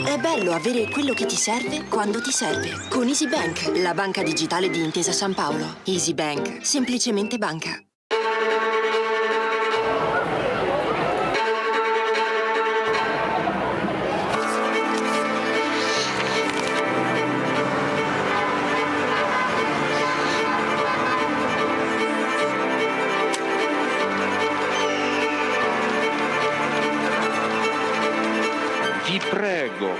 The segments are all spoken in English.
È bello avere quello che ti serve quando ti serve. Con Easy Bank, la banca digitale di Intesa San Paolo. Easy Bank, semplicemente banca. Vi prego,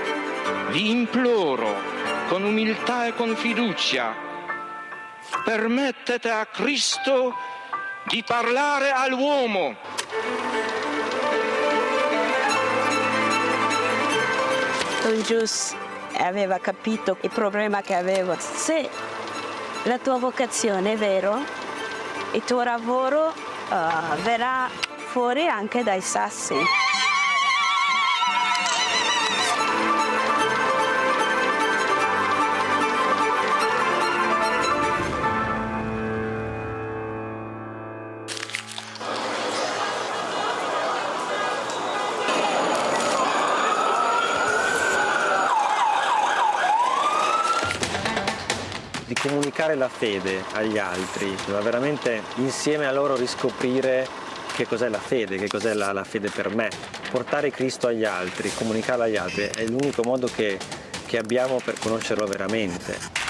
vi imploro, con umiltà e con fiducia, permettete a Cristo di parlare all'uomo. Don Gius aveva capito il problema che avevo. Se la tua vocazione è vero, il tuo lavoro verrà fuori anche dai sassi. Di comunicare la fede agli altri, ma veramente insieme a loro riscoprire che cos'è la fede, che cos'è la fede per me. Portare Cristo agli altri, comunicarlo agli altri è l'unico modo che abbiamo per conoscerlo veramente.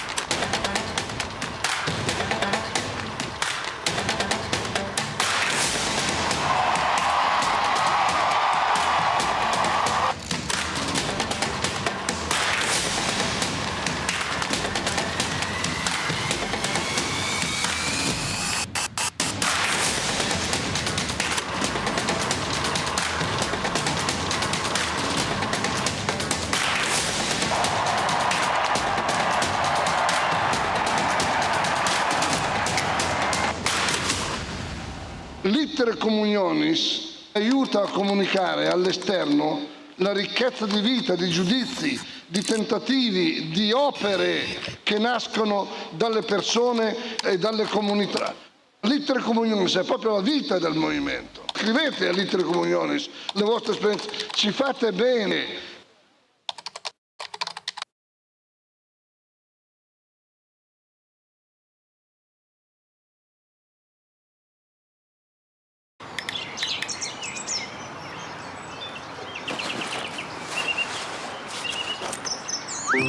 L'iter communionis aiuta a comunicare all'esterno la ricchezza di vita, di giudizi, di tentativi, di opere che nascono dalle persone e dalle comunità. L'iter communionis è proprio la vita del movimento. Scrivete all'iter communionis le vostre esperienze, ci fate bene.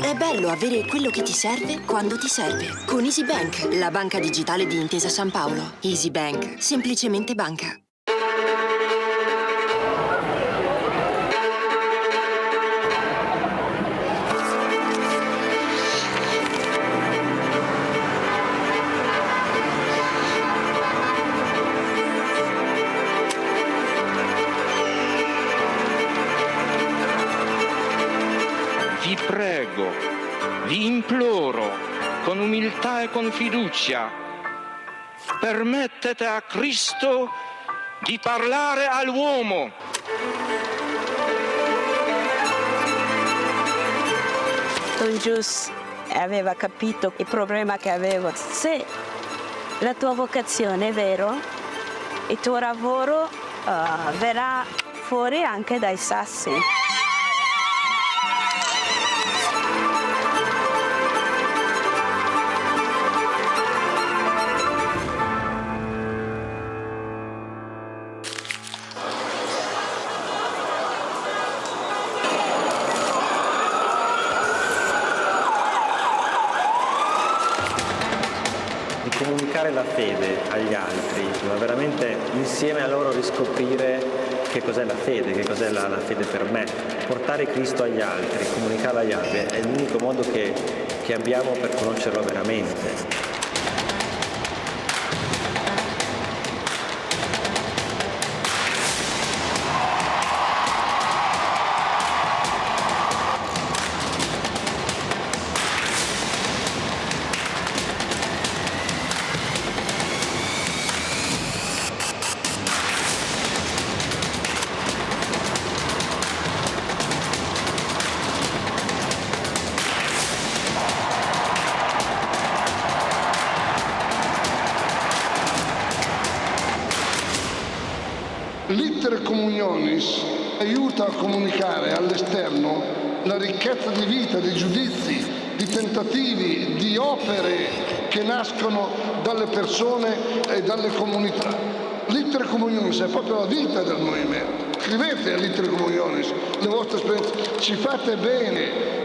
È bello avere quello che ti serve quando ti serve. Con Easy Bank, la banca digitale di Intesa San Paolo. Easy Bank, semplicemente banca. Vi prego, vi imploro, con umiltà e con fiducia, permettete a Cristo di parlare all'uomo. Don Gius aveva capito il problema che avevo. Se la tua vocazione è vero, il tuo lavoro verrà fuori anche dai sassi. Comunicare la fede agli altri, ma veramente insieme a loro riscoprire che cos'è la fede, che cos'è la fede per me. Portare Cristo agli altri, comunicarlo agli altri è l'unico modo che abbiamo per conoscerlo veramente. L'iter communionis aiuta a comunicare all'esterno la ricchezza di vita, di giudizi, di tentativi, di opere che nascono dalle persone e dalle comunità. L'Iter Communionis è proprio la vita del movimento. Scrivete all'Iter Communionis le vostre esperienze, ci fate bene.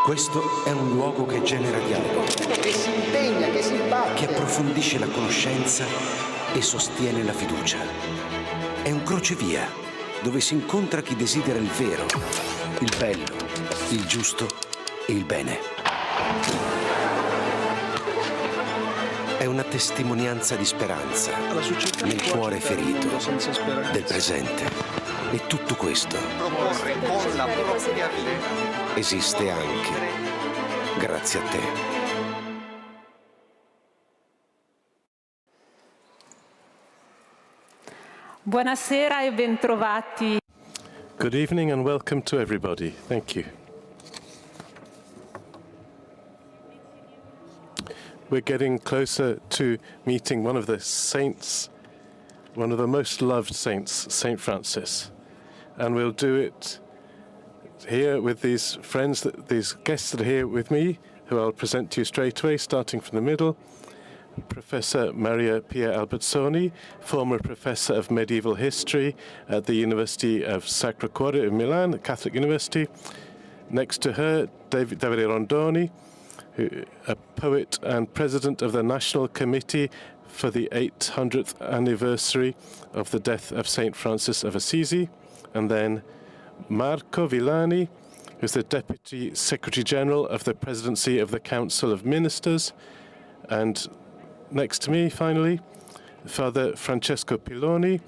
Questo è un luogo che genera dialogo, che si impegna, che si batte, che approfondisce la conoscenza e sostiene la fiducia. È un crocevia dove si incontra chi desidera il vero, il bello, il giusto e il bene. È una testimonianza di speranza nel cuore ferito del presente. E tutto questo proporre con la propria vita esiste anche grazie a te. Buonasera e bentrovati. Good evening and welcome to everybody. Thank you. We're getting closer to meeting one of the saints one of the most loved saints, St. Francis. And we'll do it here with these friends, these guests that are here with me, who I'll present to you straight away, starting from the middle. Professor Maria Pia Alberzoni, former professor of medieval history at the University of Sacro, Cuore in Milan, a Catholic university. Next to her, Davide Rondoni, a poet and president of the National Committee for the 800th anniversary of the death of St. Francis of Assisi. And then Marco Villani, who's the Deputy Secretary General of the Presidency of the Council of Ministers. And next to me, finally, Father Francesco Piloni,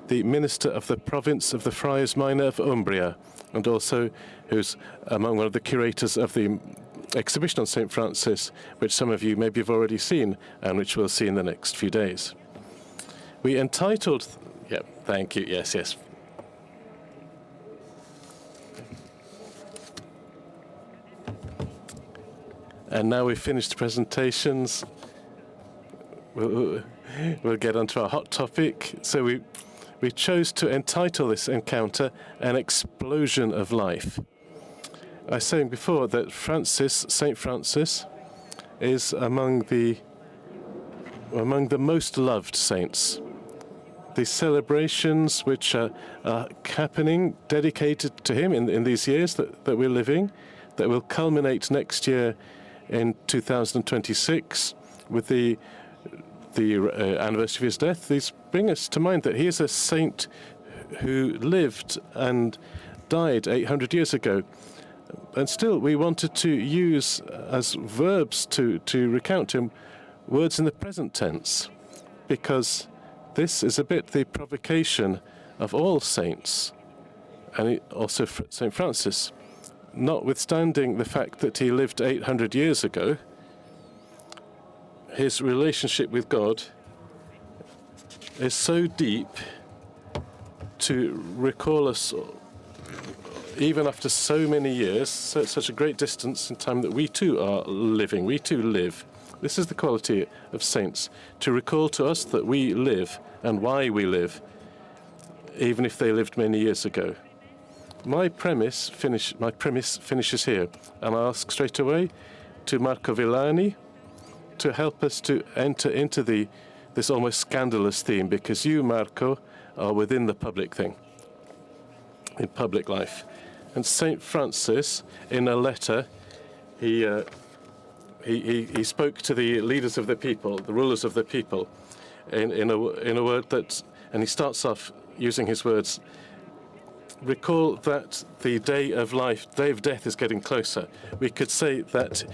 the Minister of the Province of the Friars Minor of Umbria, and also who's among one of the curators of the exhibition on St. Francis, which some of you maybe have already seen, and which we'll see in the next few days. We entitled, thank you, yes. And now we've finished the presentations. We'll get onto our hot topic. So we chose to entitle this encounter An Explosion of Life. I was saying before that St. Francis, is among the most loved saints. The celebrations which are happening, dedicated to him in these years that we're living, that will culminate next year in 2026 with the anniversary of his death, these bring us to mind that he is a saint who lived and died 800 years ago. And still, we wanted to use as verbs to recount him words in the present tense, because this is a bit the provocation of all saints, and also St. Francis. Notwithstanding the fact that he lived 800 years ago, his relationship with God is so deep to recall us, even after so many years, such a great distance in time, that we too are living, we too live. This is the quality of saints, to recall to us that we live and why we live, even if they lived many years ago. My premise finishes here, and I ask straight away to Marco Villani to help us to enter into this almost scandalous theme, because you, Marco, are within the public thing, in public life. And St. Francis, in a letter, he spoke to the leaders of the people, the rulers of the people, in a word that, and he starts off using his words, recall that the day of death is getting closer. We could say that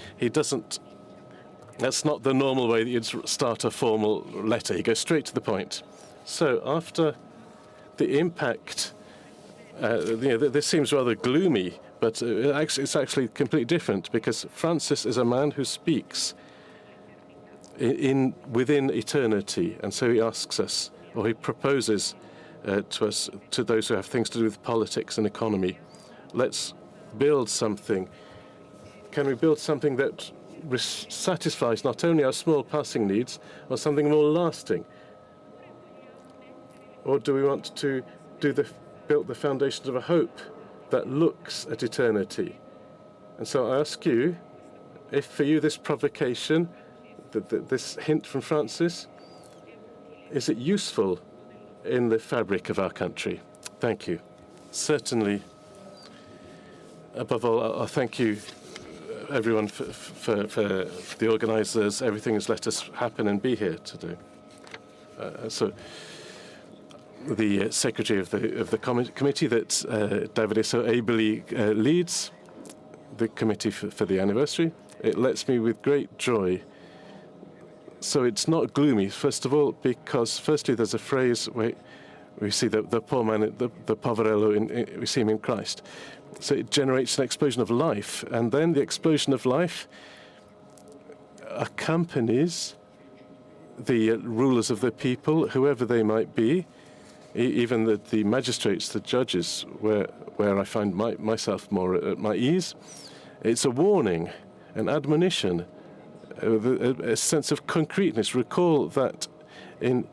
that's not the normal way that you'd start a formal letter. He goes straight to the point. So after the impact, this seems rather gloomy, but it's actually completely different, because Francis is a man who speaks within eternity, and so he asks us, or he proposes to us, to those who have things to do with politics and economy, let's build something. Can we build something that satisfies not only our small passing needs, or something more lasting? Or do we want to build the foundations of a hope that looks at eternity? And so I ask you, if for you this provocation, this hint from Francis, is it useful in the fabric of our country? Thank you. Certainly. Above all, I'll thank you, everyone, for the organisers. Everything has let us happen and be here today. So the secretary of the committee that Davide so ably leads, the committee for the anniversary, it lets me with great joy. So it's not gloomy, first of all, because firstly there's a phrase where we see the poor man, the poverello, we see him in Christ. So it generates an explosion of life, and then the explosion of life accompanies the rulers of the people, whoever they might be, even the magistrates, the judges, where I find myself more at my ease. It's a warning, an admonition, a sense of concreteness. Recall that in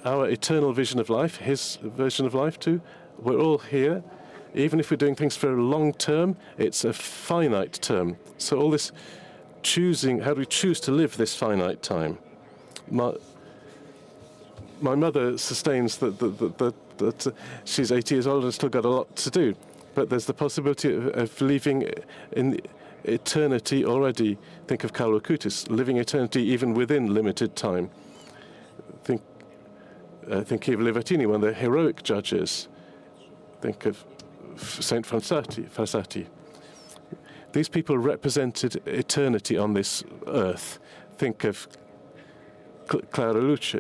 our eternal vision of life, his vision of life too. We're all here. Even if we're doing things for a long term, it's a finite term. So all this choosing, how do we choose to live this finite time? My mother sustains that she's 80 years old and still got a lot to do. But there's the possibility of living in eternity already. Think of Karl Acutis, living eternity even within limited time. Think of Livatini, one of the heroic judges. Think of Saint Frassati. These people represented eternity on this earth. Think of Clara Luce,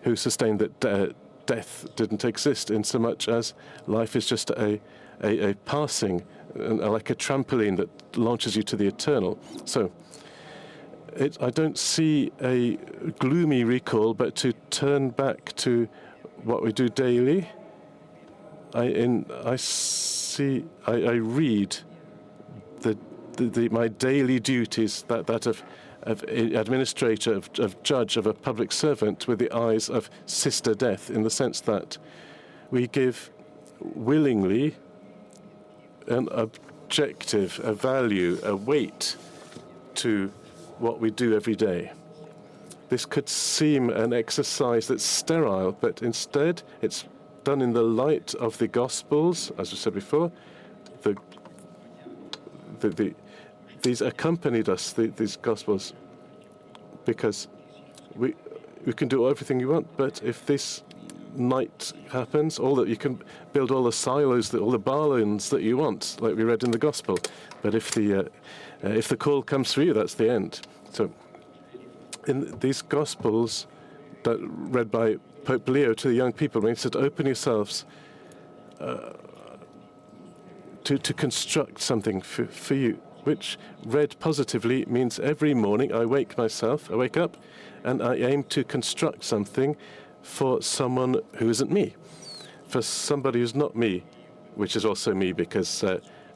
who sustained that death didn't exist in so much as life is just a passing, like a trampoline that launches you to the eternal. So I don't see a gloomy recall, but to turn back to what we do daily. I read my daily duties, that of administrator, of judge, of a public servant, with the eyes of Sister Death, in the sense that we give willingly an objective, a value, a weight to what we do every day. This could seem an exercise that's sterile, but instead it's done in the light of the Gospels, as I said before. These accompanied us, these Gospels, because we can do everything you want, but if this night happens, you can build all the silos, all the barns that you want, like we read in the Gospel. But if the call comes through you, that's the end. So in these Gospels that read by Pope Leo to the young people, when he said, open yourselves to construct something for you, which read positively means every morning I wake up, and I aim to construct something for someone who isn't me, for somebody who's not me, which is also me, because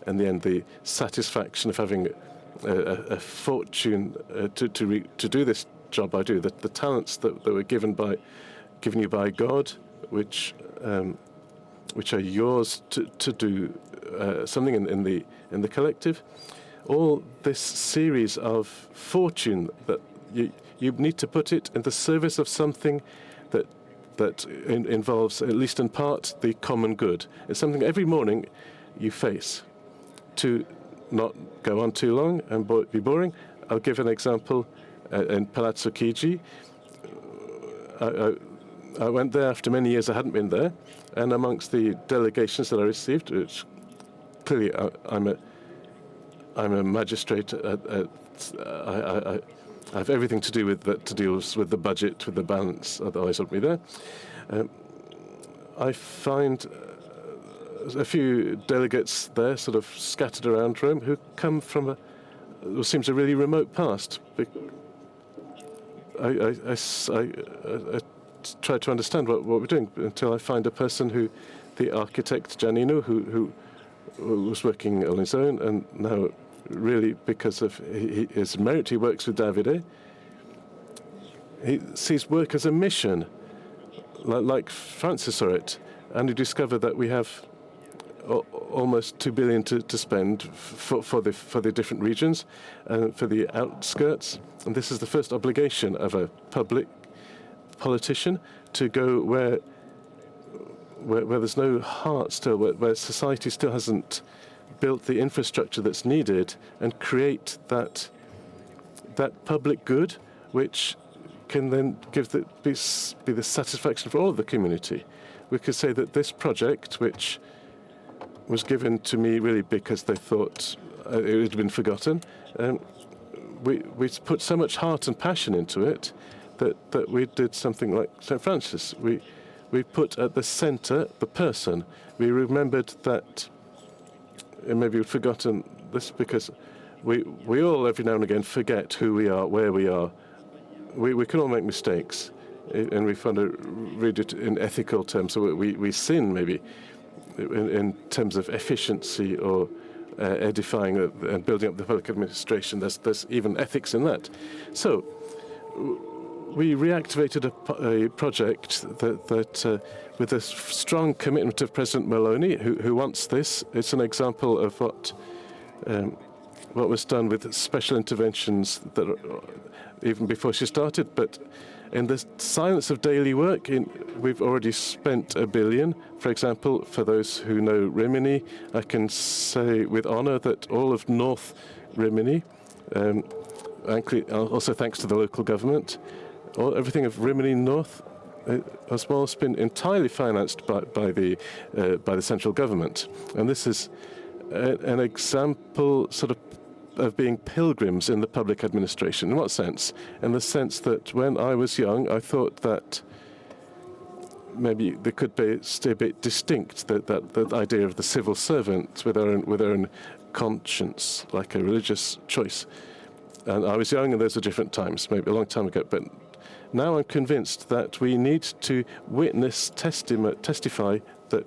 in the end the satisfaction of having a fortune to do this job I do, the talents that were given you by God, which are yours to do something in the collective. All this series of fortune that you need to put it in the service of something that involves, at least in part, the common good. It's something every morning you face. To not go on too long and be boring, I'll give an example. In Palazzo Chigi, I went there after many years I hadn't been there, and amongst the delegations that I received, which clearly I'm a magistrate. I have everything to do with that, to deal with the budget, with the balance. Otherwise, I wouldn't be there. I find a few delegates there, sort of scattered around Rome, who come from what seems a really remote past. I try to understand what we're doing until I find a person the architect Giannino, who was working on his own, and now really because of his merit, he works with Davide. He sees work as a mission, like Francis saw it, and he discovered that we have almost 2 billion to spend for the different regions and for the outskirts. And this is the first obligation of a public politician, to go where there's no heart still, where society still hasn't built the infrastructure that's needed, and create that public good, which can then be the satisfaction for all of the community. We could say that this project, which was given to me really because they thought it had been forgotten, we put so much heart and passion into it that we did something like St. Francis. We put at the center the person. We remembered that, and maybe we've forgotten this because we all every now and again forget who we are, where we are. We can all make mistakes, and we find to read it in ethical terms. So we sin maybe in terms of efficiency or edifying and building up the public administration. There's even ethics in that. So we reactivated a project that with a strong commitment of President Meloni, who wants this. It's an example of what was done with special interventions that even before she started. But in the silence of daily work, we've already spent 1 billion. For example, for those who know Rimini, I can say with honor that all of North Rimini, also thanks to the local government, everything of Rimini North has almost been entirely financed by the central government. And this is an example sort of being pilgrims in the public administration. In what sense? In the sense that when I was young, I thought that maybe there could stay a bit distinct, that idea of the civil servant with their own conscience, like a religious choice. And I was young, and those are different times, maybe a long time ago. But now I'm convinced that we need to testify that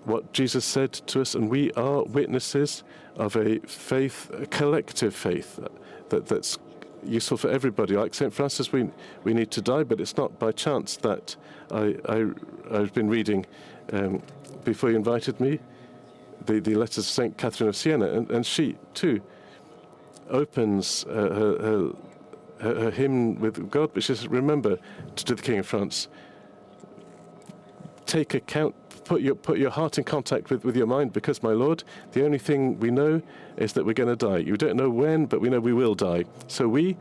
what Jesus said to us, and we are witnesses of a faith, a collective faith, that's useful for everybody. Like St. Francis, we need to die, but it's not by chance that I've been reading, before you invited me, the letters of St. Catherine of Siena, and she, too, opens her hymn with God, but she says, remember, to the King of France, take account, put your heart in contact with your mind, because, my Lord, the only thing we know is that we're going to die. You don't know when, but we know we will die. So we,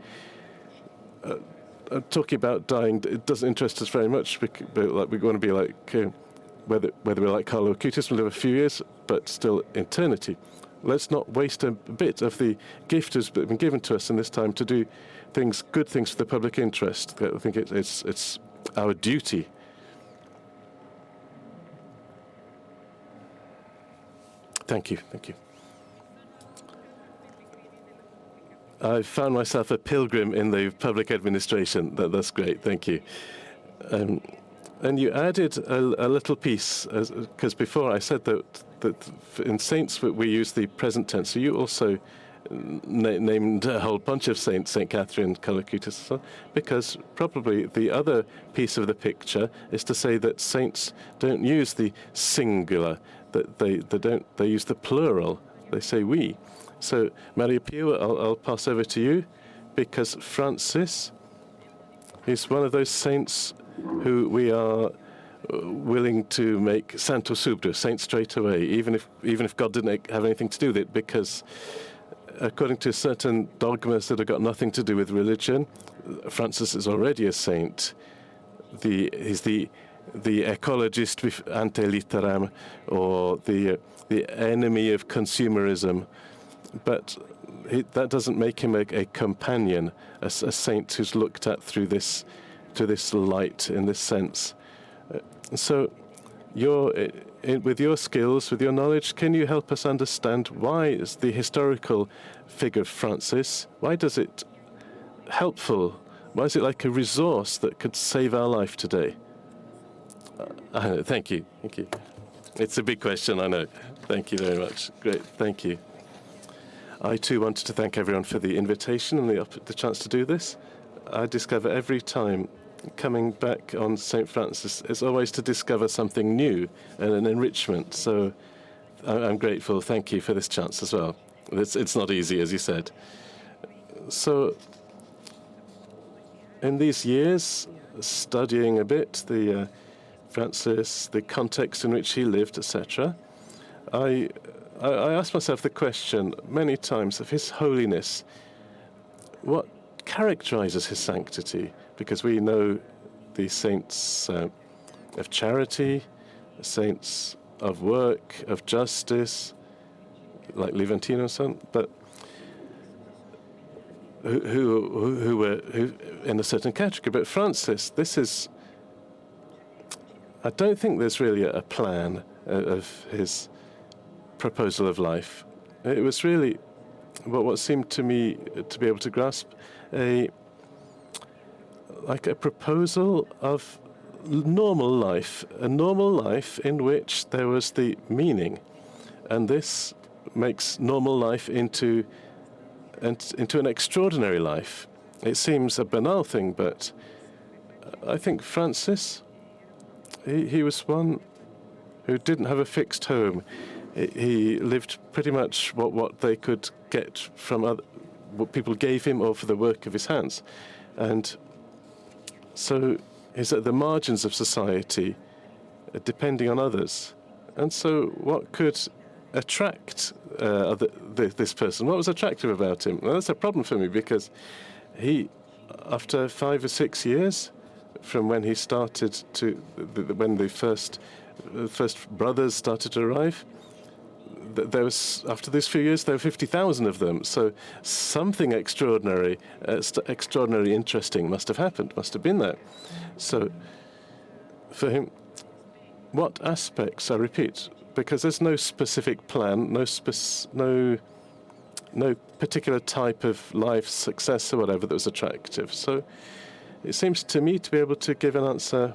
talking about dying, it doesn't interest us very much, but like, we want to be like, whether we're like Carlo Acutis, we'll live a few years, but still eternity. Let's not waste a bit of the gift that's been given to us in this time to do good things for the public interest. I think it's our duty. Thank you. I found myself a pilgrim in the public administration. That's great. Thank you. And you added a little piece, because before I said that in saints we use the present tense. So you also named a whole bunch of saints, St. Catherine, Calacutis, because probably the other piece of the picture is to say that saints don't use the singular, that they use the plural. They say we. So Maria Pia, I'll pass over to you, because Francis is one of those saints who we are willing to make santo subito, saint straight away, even if God didn't have anything to do with it, because according to certain dogmas that have got nothing to do with religion, Francis is already a saint. He's the ecologist ante litteram, or the enemy of consumerism, but that doesn't make him a companion, a saint who's looked at through this light in this sense. So with your skills, with your knowledge, can you help us understand why is the historical figure of Francis, why is it helpful? Why is it like a resource that could save our life today? Thank you. It's a big question, I know. Thank you very much. Great, thank you. I too wanted to thank everyone for the invitation and the chance to do this. I discover every time coming back on St. Francis is always to discover something new and an enrichment. So I'm grateful. Thank you for this chance as well. It's not easy, as you said. So in these years, studying a bit the Francis, the context in which he lived, etc., I asked myself the question many times of His Holiness, what characterizes his sanctity? Because we know the saints of charity, saints of work, of justice, like Levantino and so on, but who were in a certain category. But Francis, I don't think there's really a plan of his proposal of life. It was really what seemed to me to be able to grasp like a proposal of normal life, a normal life in which there was the meaning, and this makes normal life into an extraordinary life. it seems a banal thing, but I think Francis, he was one who didn't have a fixed home. He lived pretty much what they could get from what people gave him or for the work of his hands. And so he's at the margins of society, depending on others. And so what could attract this person? What was attractive about him? Well, that's a problem for me, because he, after 5 or 6 years from when he started when the first brothers started to arrive, there was, after these few years, there were 50,000 of them. So something extraordinary, extraordinarily interesting must have happened, must have been there. So for him, what aspects, I repeat, because there's no specific plan, no particular type of life success or whatever that was attractive. So it seems to me to be able to give an answer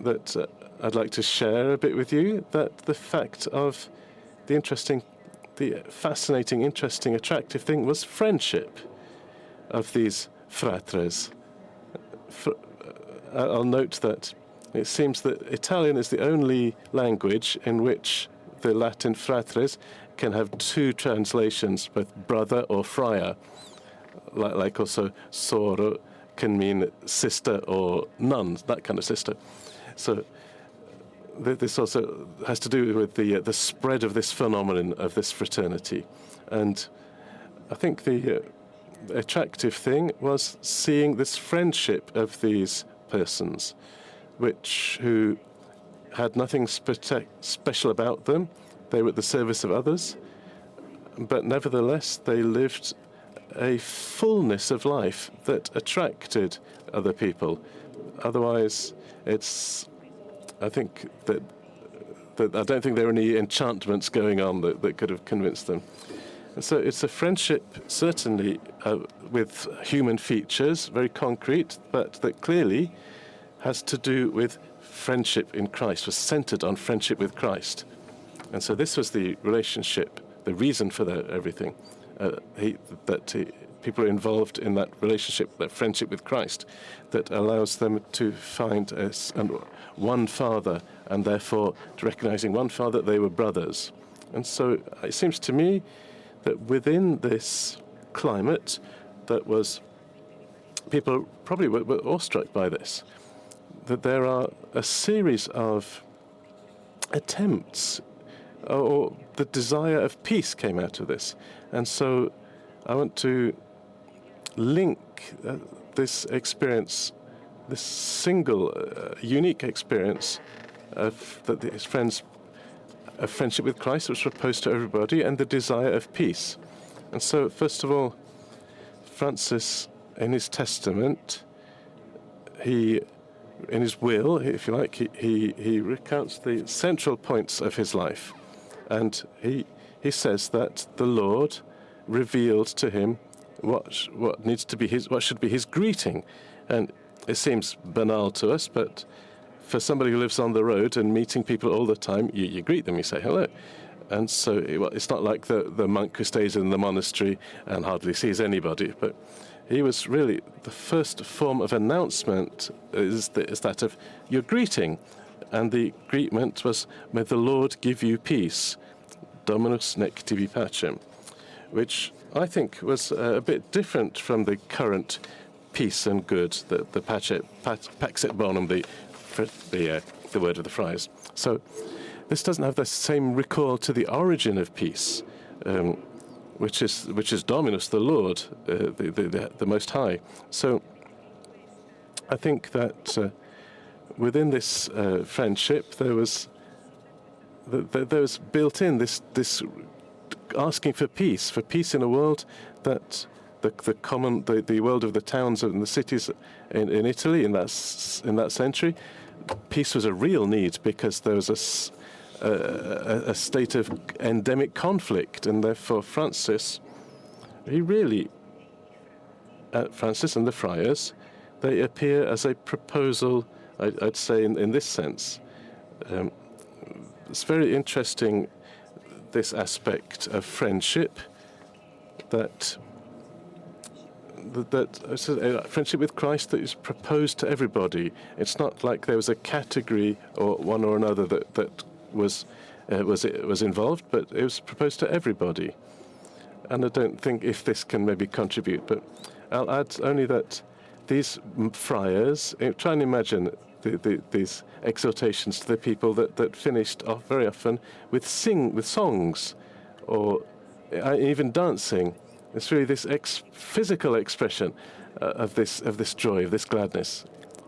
that I'd like to share a bit with you, that the fact of the fascinating, interesting, attractive thing was friendship of these fratres. I'll note that it seems that Italian is the only language in which the Latin fratres can have two translations, both brother or friar. Like also soro can mean sister or nun, that kind of sister. So this also has to do with the spread of this phenomenon of this fraternity. And I think the attractive thing was seeing this friendship of these persons, who had nothing special about them. They were at the service of others, but nevertheless they lived a fullness of life that attracted other people. Otherwise, I think that I don't think there were any enchantments going on that could have convinced them. And so it's a friendship, certainly, with human features, very concrete, but that clearly has to do with friendship in Christ, was centered on friendship with Christ. And so this was the relationship, the reason for everything, people are involved in that relationship, that friendship with Christ, that allows them to find one Father, and therefore recognizing one Father, they were brothers. And so it seems to me that within this climate, people probably were awestruck by this, that there are a series of attempts, or the desire of peace came out of this. And so I want to link this experience, this single, unique experience of his friends, of friendship with Christ, which was proposed to everybody, and the desire of peace. And so, first of all, Francis, in his testament, in his will, if you like, he recounts the central points of his life, and he says that the Lord revealed to him what should be his greeting. And it seems banal to us, but for somebody who lives on the road and meeting people all the time, you greet them, you say hello. And so it's not like the monk who stays in the monastery and hardly sees anybody, but he was really, the first form of announcement is that of your greeting. And the greeting was, may the Lord give you peace, Dominus nec tibi pacem, which I think was a bit different from the current peace and good, the pax et bonum, the word of the Friars. So this doesn't have the same recall to the origin of peace, which is Dominus, the Lord, the Most High. So I think that within this friendship there was built in this asking for peace in a world that the world of the towns and the cities in Italy in that century, peace was a real need, because there was a state of endemic conflict, and therefore Francis and the Friars, they appear as a proposal, I'd say, in this sense. It's very interesting, this aspect of friendship, that friendship with Christ that is proposed to everybody. It's not like there was a category or one or another that was involved, but it was proposed to everybody. And I don't think if this can maybe contribute, but I'll add only that these friars, try and imagine these exhortations to the people that finished off very often with songs or even dancing. It's really this physical expression of this joy, of this gladness.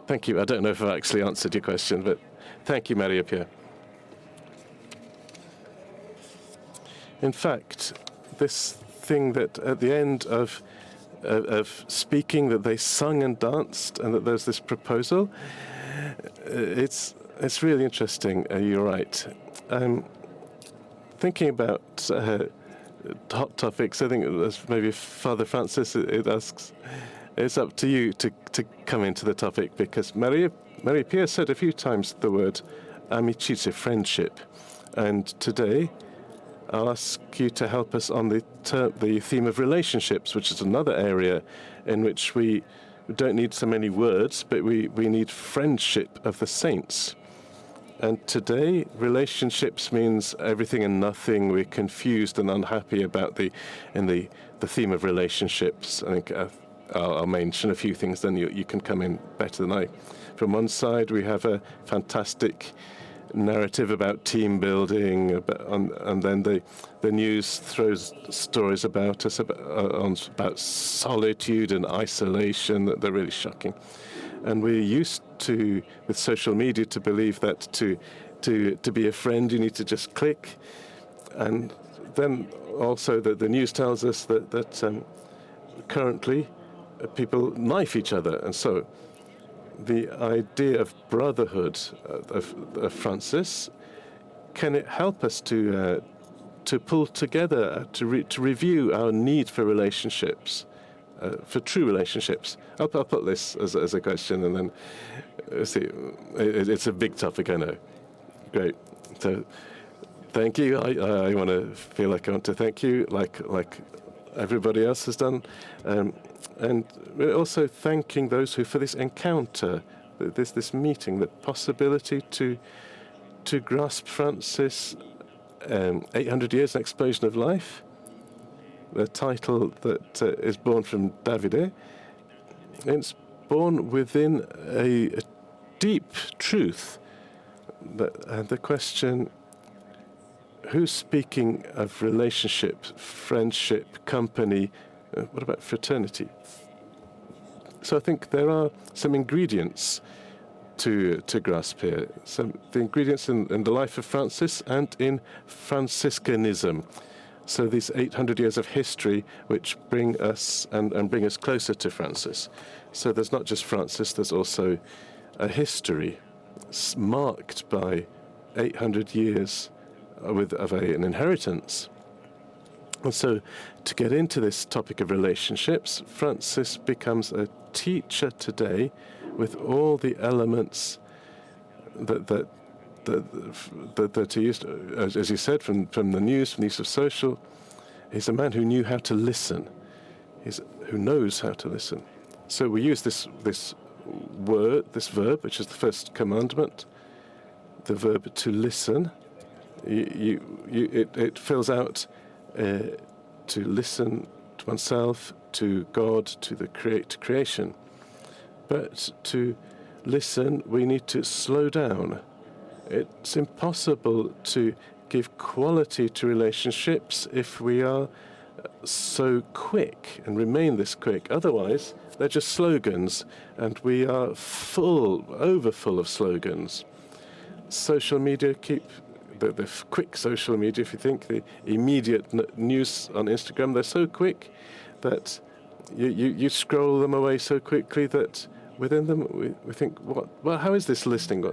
Thank you. I don't know if I actually answered your question, but thank you, Maria Pia. In fact, this thing that at the end of speaking that they sung and danced, and that there's this proposal, it's really interesting. You're right. Thinking about hot topics, I think as maybe Father Francis it asks, it's up to you to come into the topic, because Maria Pia said a few times the word amicizia, friendship, and today I'll ask you to help us on the theme of relationships, which is another area in which we don't need so many words, but we need friendship of the saints. And today, relationships means everything and nothing. We're confused and unhappy about the theme of relationships. I think I'll mention a few things, then you can come in better than I. From one side, we have a fantastic narrative about team building, and then the news throws stories about us about solitude and isolation that they're really shocking. And we're used to, with social media, to believe that to be a friend you need to just click, and then also the news tells us that currently people knife each other, and so the idea of brotherhood of Francis, can it help us to pull together, to review our need for relationships, for true relationships? I'll put this as a question, and then see. It's a big topic, I know. Great. So, thank you. I want to feel like I want to thank you, like everybody else has done. And we're also thanking those who, for this encounter, this meeting, the possibility to grasp Francis, 800 years, an explosion of life, the title that is born from Davide. It's born within a deep truth. The question, who's speaking of relationship, friendship, company? What about fraternity? So I think there are some ingredients to grasp here. The ingredients in the life of Francis and in Franciscanism. So these 800 years of history which bring us and bring us closer to Francis. So there's not just Francis, there's also a history marked by 800 years of an inheritance. And so to get into this topic of relationships, Francis becomes a teacher today with all the elements that he used, as you said, from the news, from the use of social. He's a man who knew how to listen, who knows how to listen. So we use this verb, which is the first commandment, the verb to listen. It fills out to listen to oneself, to God, to the creation. But to listen, we need to slow down. It's impossible to give quality to relationships if we are so quick and remain this quick. Otherwise, they're just slogans, and we are overfull of slogans. Social media the quick social media, if you think, the immediate news on Instagram, they're so quick that you scroll them away so quickly that within them we think, how is this listening?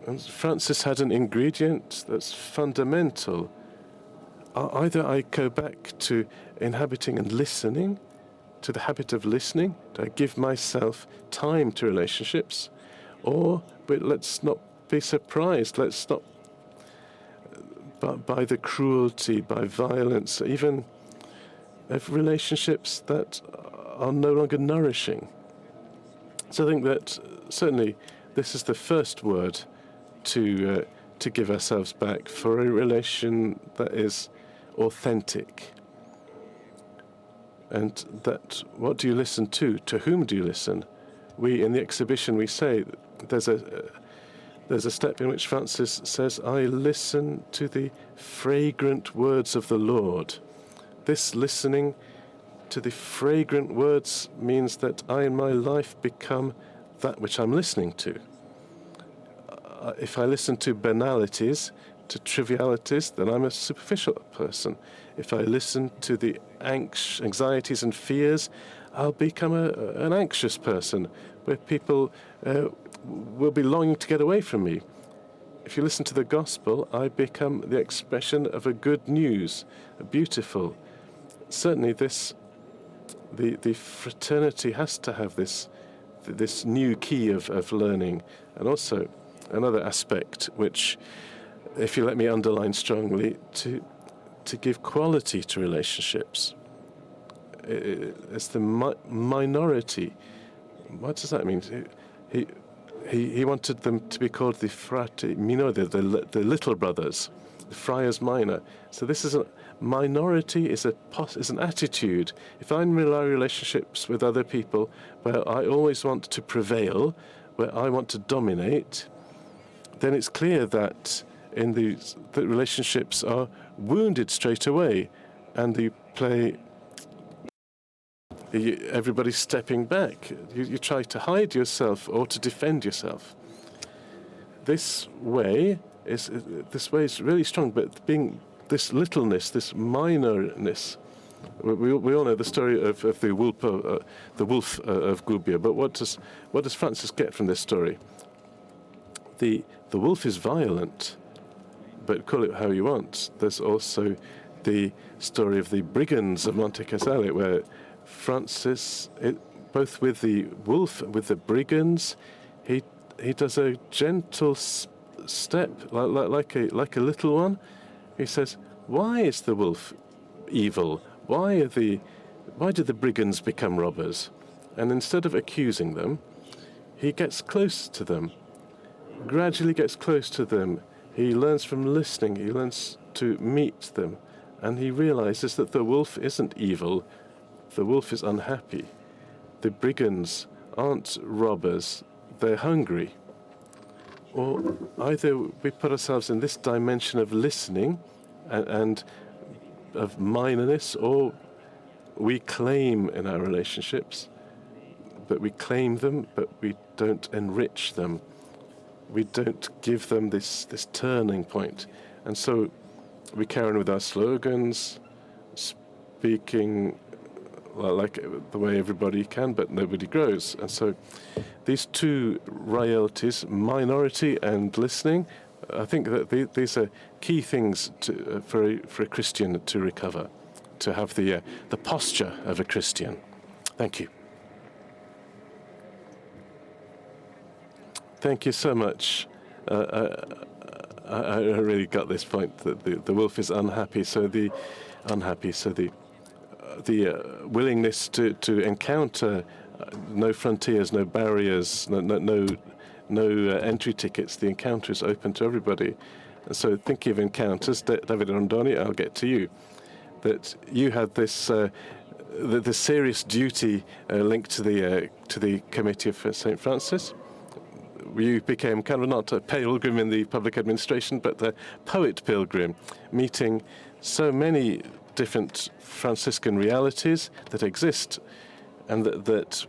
And Francis had an ingredient that's fundamental. Either I go back to inhabiting and listening, to the habit of listening, do I give myself time to relationships, but let's not be surprised, let's not, by the cruelty, by violence, even of relationships that are no longer nourishing. So I think that certainly this is the first word to give ourselves back for a relation that is authentic. And that, what do you listen to? To whom do you listen? We, in the exhibition, we say there's a step in which Francis says, I listen to the fragrant words of the Lord. This listening to the fragrant words means that I in my life become that which I'm listening to. If I listen to banalities, to trivialities, then I'm a superficial person. If I listen to the anxieties and fears, I'll become an anxious person, where people will be longing to get away from me. If you listen to the gospel, I become the expression of a good news, a beautiful. Certainly the fraternity has to have this new key of learning. And also another aspect which, if you let me underline strongly, to give quality to relationships. It's the minority. What does that mean? He wanted them to be called the frati minore, the little brothers, the friars minor. So this is a minority is an attitude. If I'm in relationships with other people where I always want to prevail, where I want to dominate, then it's clear that the relationships are wounded straight away, and they play. Everybody's stepping back. You try to hide yourself or to defend yourself. This way is really strong, but being this littleness, this minorness. We all know the story of the wolf of Gubbio. But what does Francis get from this story? The wolf is violent, but call it how you want. There's also the story of the brigands of Monte Casale, where Francis, both with the wolf, with the brigands, he does a gentle step, like a little one. He says, "Why is the wolf evil? Why did the brigands become robbers?" And instead of accusing them, he gets close to them. Gradually gets close to them. He learns from listening. He learns to meet them, and he realizes that the wolf isn't evil. The wolf is unhappy. The brigands aren't robbers. They're hungry. Or either we put ourselves in this dimension of listening and of minorness, or we claim in our relationships, but we claim them, but we don't enrich them. We don't give them this turning point. And so we carry on with our slogans, speaking like the way everybody can, but nobody grows. And so these two royalties, minority and listening, I think that these are key things for a Christian to recover, to have the posture of a Christian. Thank you. Thank you so much. I really got this point that the wolf is unhappy. So the willingness to encounter no frontiers, no barriers, no entry tickets. The encounter is open to everybody. And so thinking of encounters, Davide Rondoni, I'll get to you. That you had this the serious duty linked to the Committee of St. Francis. You became kind of not a pilgrim in the public administration, but a poet pilgrim, meeting so many different Franciscan realities that exist and that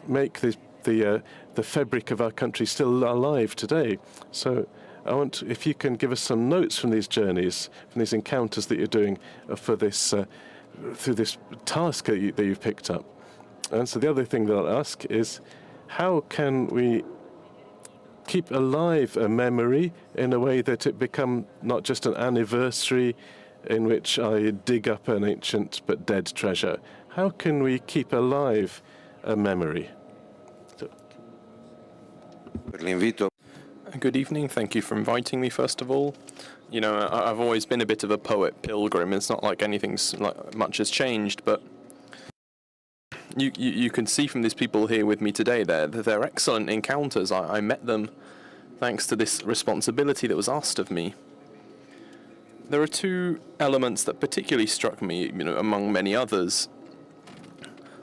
make the fabric of our country still alive today. So I want, if you can give us some notes from these journeys, from these encounters that you're doing for this, through this task that you've picked up. And so the other thing that I'll ask is, how can we keep alive a memory in a way that it become not just an anniversary in which I dig up an ancient but dead treasure? How can we keep alive a memory? Good evening. Thank you for inviting me, first of all. You know, I've always been a bit of a poet pilgrim. It's not like anything's like much has changed, but you can see from these people here with me today, they're excellent encounters. I met them thanks to this responsibility that was asked of me. There are two elements that particularly struck me, you know, among many others,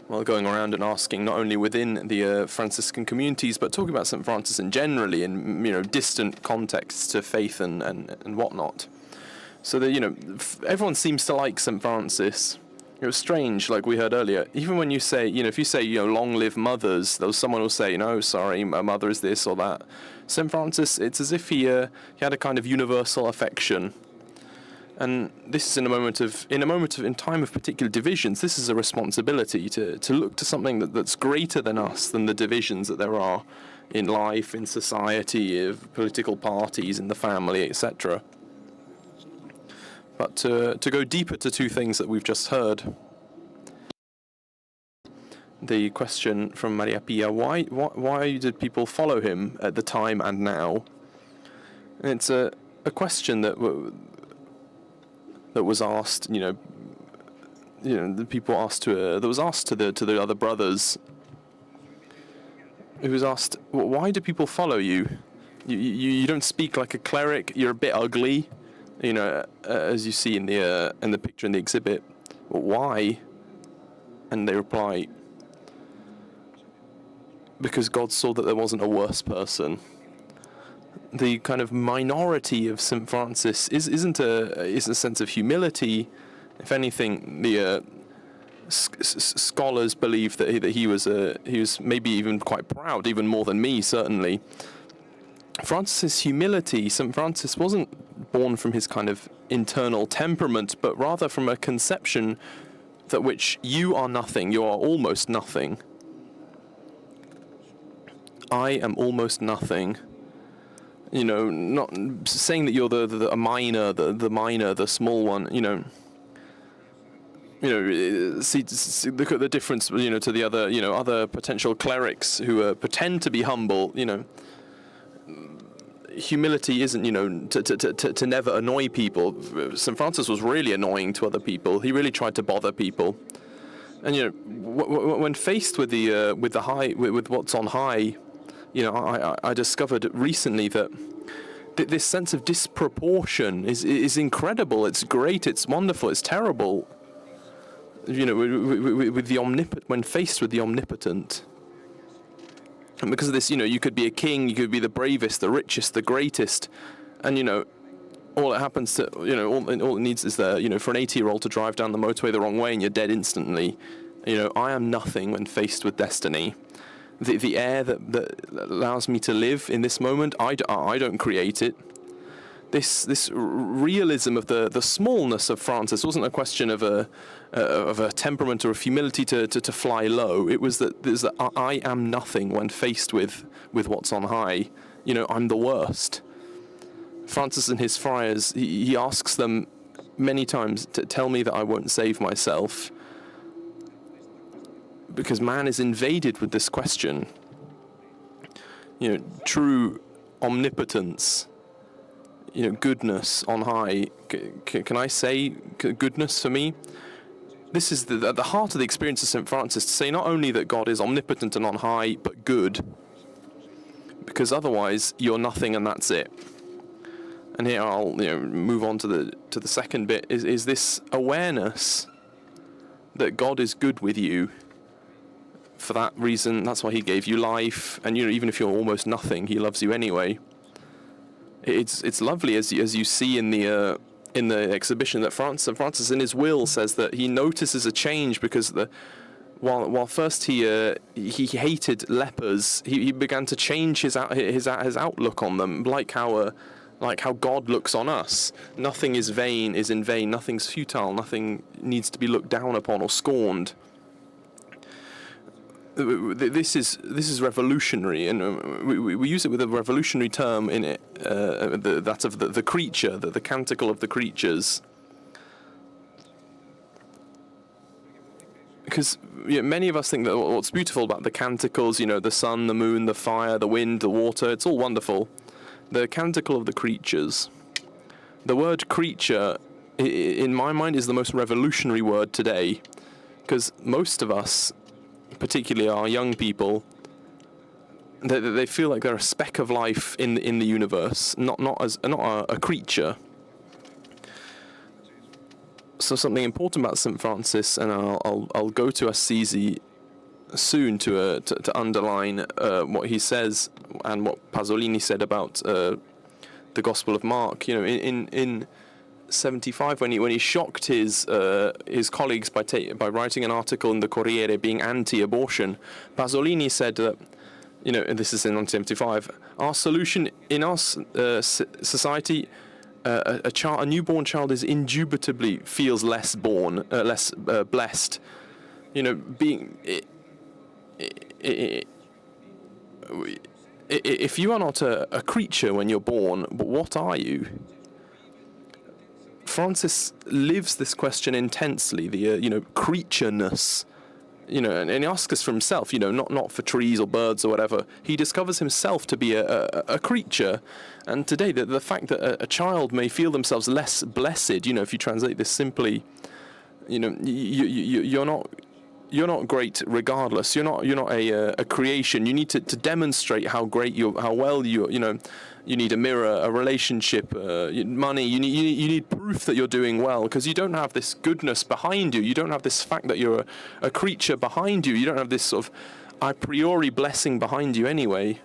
while going around and asking not only within the Franciscan communities, but talking about St. Francis in generally in, you know, distant contexts to faith and whatnot. So that, you know, everyone seems to like St. Francis. It was strange, like we heard earlier. Even when you say, you know, if you say, you know, long live mothers, there was someone who'll say, no, sorry, my mother is this or that. St. Francis, it's as if he had a kind of universal affection. And this is in a time of particular divisions. This is a responsibility to look to something that's greater than us, than the divisions that there are in life, in society, of political parties, in the family, etc. But to go deeper to two things that we've just heard. The question from Maria Pia: why did people follow him at the time and now? And it's a question that was asked, the people asked that was asked to the other brothers. It was asked, why do people follow you? You don't speak like a cleric. You're a bit ugly, as you see in the picture in the exhibit. Why? And they reply, because God saw that there wasn't a worse person. The kind of minority of St. Francis is a sense of humility. If anything, the scholars believe that he was maybe even quite proud, even more than me, certainly. Francis's humility, St. Francis wasn't born from his kind of internal temperament, but rather from a conception that which you are nothing, you are almost nothing. I am almost nothing. Not saying that you're the minor, the minor, the small one. See, look at the difference. To the other, other potential clerics who pretend to be humble. Humility isn't, to never annoy people. St. Francis was really annoying to other people. He really tried to bother people. And when faced with the high, with what's on high. I discovered recently that this sense of disproportion is incredible. It's great. It's wonderful. It's terrible. With the omnipotent, when faced with the omnipotent, and because of this, you could be a king, you could be the bravest, the richest, the greatest, and all it happens to, all it needs is for an 80-year-old to drive down the motorway the wrong way, and you're dead instantly. I am nothing when faced with destiny. The air that allows me to live in this moment, I don't create it. This realism of the smallness of Francis wasn't a question of a temperament or of humility to fly low. It was that I am nothing when faced with what's on high. I'm the worst. Francis and his friars, he asks them many times to tell me that I won't save myself. Because man is invaded with this question. True omnipotence, goodness on high. Can I say goodness for me? This is at the heart of the experience of St. Francis, to say not only that God is omnipotent and on high, but good. Because otherwise, you're nothing and that's it. And here I'll move on to the second bit, is this awareness that God is good with you. For that reason, that's why he gave you life, and even if you're almost nothing, he loves you anyway. It's lovely as you see in the exhibition that Francis in his will says that he notices a change because while first he hated lepers, he began to change his outlook on them, like how God looks on us. Nothing is in vain. Nothing's futile. Nothing needs to be looked down upon or scorned. This is revolutionary, and we use it with a revolutionary term in it, that of the creature, the canticle of the creatures. Because many of us think that what's beautiful about the canticles, the sun, the moon, the fire, the wind, the water, it's all wonderful. The canticle of the creatures, The word creature, in my mind, is the most revolutionary word today, because most of us, particularly our young people, they feel like they're a speck of life in the universe, not a creature. So something important about St. Francis, and I'll go to Assisi soon to underline what he says and what Pasolini said about the Gospel of Mark. You know, in 75, when he shocked his colleagues by writing an article in the Corriere being anti-abortion, Pasolini said that, you know, and this is in 1975, our solution in our society, a newborn child is indubitably feels less blessed. You know, being if you are not a creature when you're born, but what are you? Francis lives this question intensely, the creatureness. You know, and he asks us for himself, you know, not for trees or birds or whatever. He discovers himself to be a creature. And today, the fact that a child may feel themselves less blessed, you know, if you translate this simply, you know, you're not great regardless. You're not a creation. You need to demonstrate how great how well you know. You need a mirror, a relationship, money. You need proof that you're doing well, because you don't have this goodness behind you. You don't have this fact that you're a creature behind you. You don't have this sort of a priori blessing behind you anyway.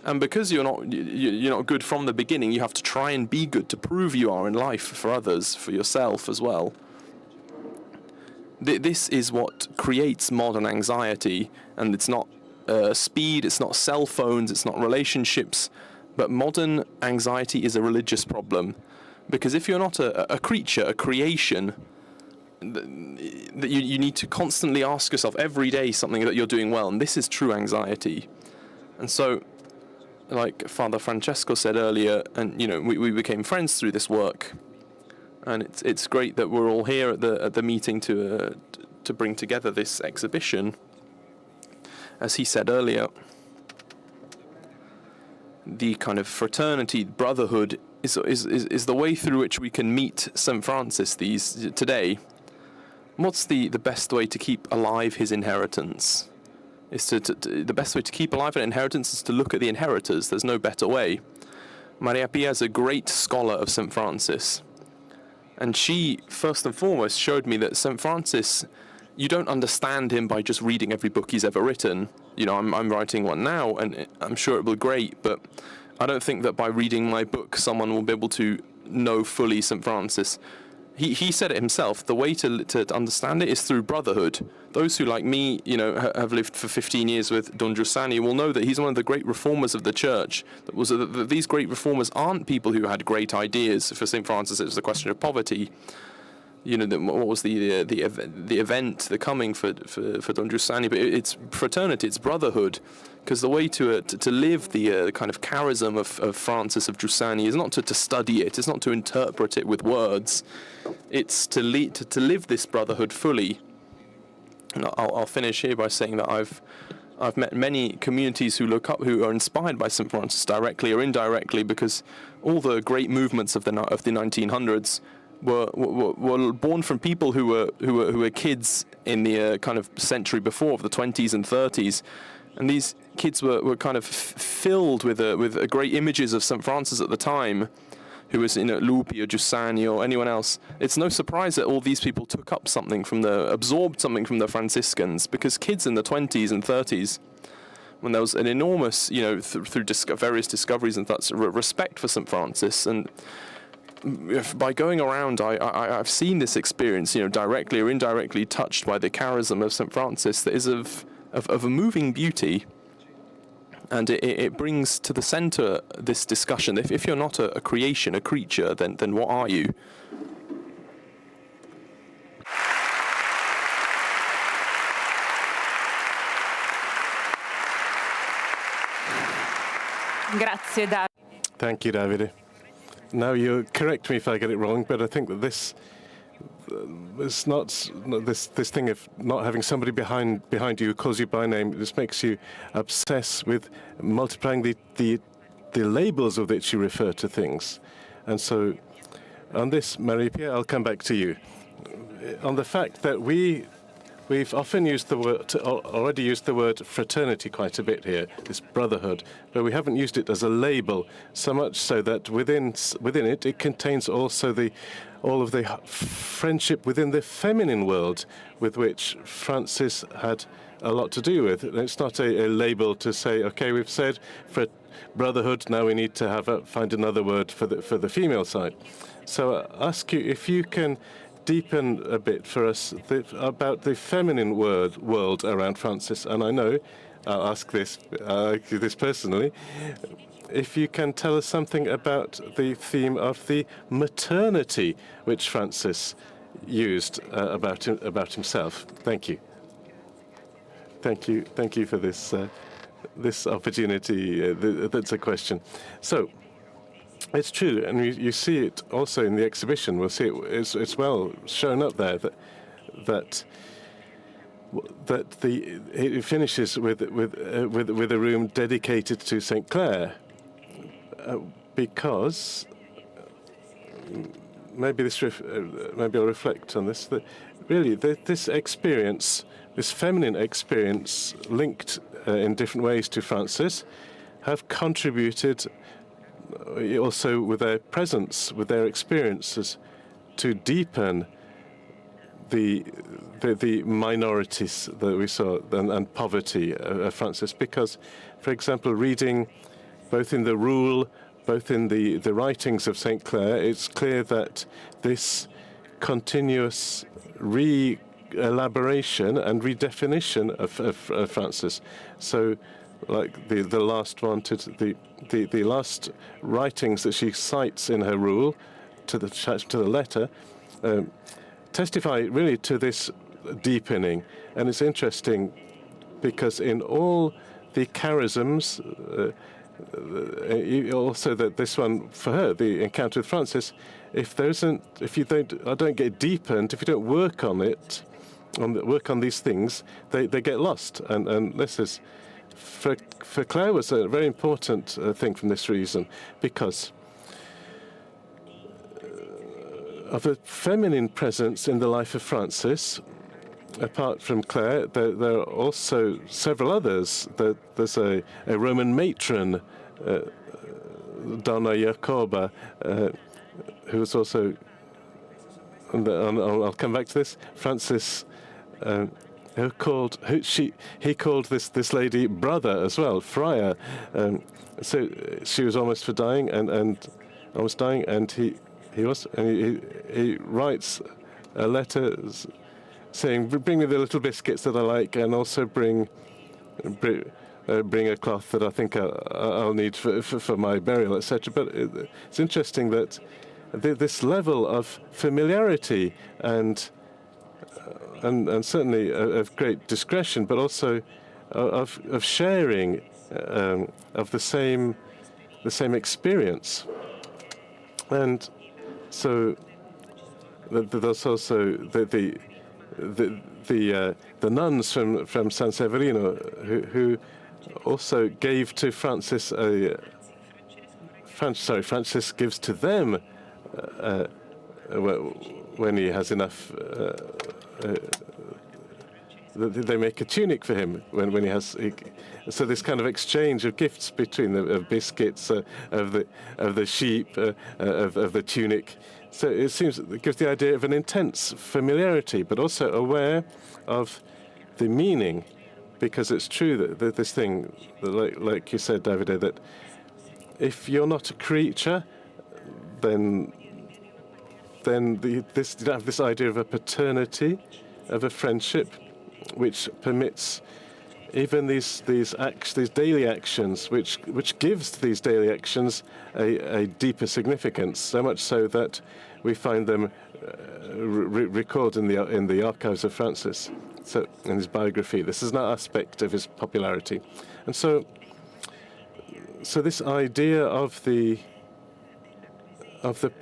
And because you're not good from the beginning, you have to try and be good to prove you are in life for others, for yourself as well. This is what creates modern anxiety, and it's not speed, it's not cell phones, it's not relationships. But modern anxiety is a religious problem, because if you're not a creature, a creation, that you need to constantly ask yourself every day something that you're doing well, and this is true anxiety. And so, like Father Francesco said earlier, and you know, we became friends through this work, and it's great that we're all here at the meeting to bring together this exhibition. As he said earlier, the kind of fraternity, brotherhood, is the way through which we can meet St. Francis today. What's the best way to keep alive his inheritance? The best way to keep alive an inheritance is to look at the inheritors. There's no better way. Maria Pia is a great scholar of St. Francis, and she, first and foremost, showed me that St. Francis, you don't understand him by just reading every book he's ever written. You know, I'm writing one now, and I'm sure it will be great, but I don't think that by reading my book someone will be able to know fully St. Francis. He said it himself, the way to understand it is through brotherhood. Those who, like me, you know, have lived for 15 years with Don Giussani will know that he's one of the great reformers of the church. That these great reformers aren't people who had great ideas. For St. Francis, it was the question of poverty. You know, what was the event, the coming for Don Giussani? But it's fraternity, it's brotherhood, because the way to live the kind of charism of Francis of Giussani is not to study it, it's not to interpret it with words, it's to live this brotherhood fully. And I'll finish here by saying that I've met many communities who are inspired by St. Francis directly or indirectly, because all the great movements of the 1900s were born from people who were kids in the kind of century before, of the 20s and 30s, and these kids were kind of filled with great images of St. Francis at the time, who was, you know, Lupi or Giussani or anyone else. It's no surprise that all these people absorbed something from the Franciscans, because kids in the 20s and 30s, when there was an enormous, you know, through various discoveries and such, respect for St. Francis, and by going around, I've seen this experience, you know, directly or indirectly touched by the charism of St. Francis that is of a moving beauty, and it brings to the center this discussion. If you're not a creation, a creature, then what are you? Grazie, Davide. Thank you, Davide. Now, you correct me if I get it wrong, but I think that this is not this thing of not having somebody behind you who calls you by name. This makes you obsess with multiplying the labels with which you refer to things, and so On this, Marie-Pierre, I'll come back to you. On the fact that we've often used the word, already used the word fraternity quite a bit here, this brotherhood, but we haven't used it as a label, so much so that within it, it contains also all of the friendship within the feminine world with which Francis had a lot to do with. It's not a label to say, okay, we've said for brotherhood, now we need to find another word for the female side. So I ask you if you can deepen a bit for us about the feminine world around Francis. And I know, I'll ask this personally, if you can tell us something about the theme of the maternity which Francis used about himself. Thank you. Thank you for this opportunity. That's a question. So. It's true, and you see it also in the exhibition. We'll see it's well shown up there that it finishes with a room dedicated to St. Clare, because maybe I'll reflect on this. That really this experience, this feminine experience, linked in different ways to Francis, have contributed. Also with their presence, with their experiences, to deepen the minorities that we saw and poverty of Francis. Because, for example, reading both in the Rule, both in the writings of St. Clare, it's clear that this continuous re-elaboration and redefinition of Francis. So, like the last one the last writings that she cites in her Rule to the letter testify really to this deepening. And it's interesting because in all the charisms, also that this one for her, the encounter with Francis, if you don't get deepened, if you don't work on it, work on these things, they get lost. And this is. For Clare was a very important thing from this reason, because of the feminine presence in the life of Francis. Apart from Clare, there are also several others. There's a Roman matron, Donna Jacoba, who was also, and I'll come back to this, Francis. He called this lady brother as well, Friar. So she was almost dying, and he writes a letter saying, "Bring me the little biscuits that I like, and also bring a cloth that I think I'll need for my burial, etc." But it's interesting that this level of familiarity and certainly of great discretion, but also of sharing of the same experience. And so there's also the nuns from San Severino who also gave to Francis Francis gives to them when he has enough. They make a tunic for him when he has. So this kind of exchange of gifts between of biscuits, of the sheep, of the tunic. So it gives the idea of an intense familiarity, but also aware of the meaning, because it's true that this thing, like you said, Davide, that if you're not a creature, then you have this idea of a paternity, of a friendship, which permits even these daily actions, which gives these daily actions a deeper significance. So much so that we find them recorded in the archives of Francis. So in his biography, this is an aspect of his popularity, and so this idea of the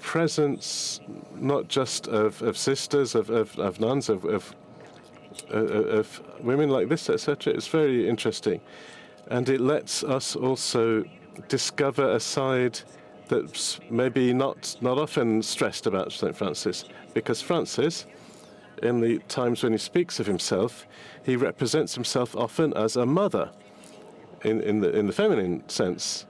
presence, not just of sisters, of nuns, of women like this, etc., is very interesting. And it lets us also discover a side that's maybe not often stressed about St. Francis, because Francis, in the times when he speaks of himself, he represents himself often as a mother, in the feminine sense.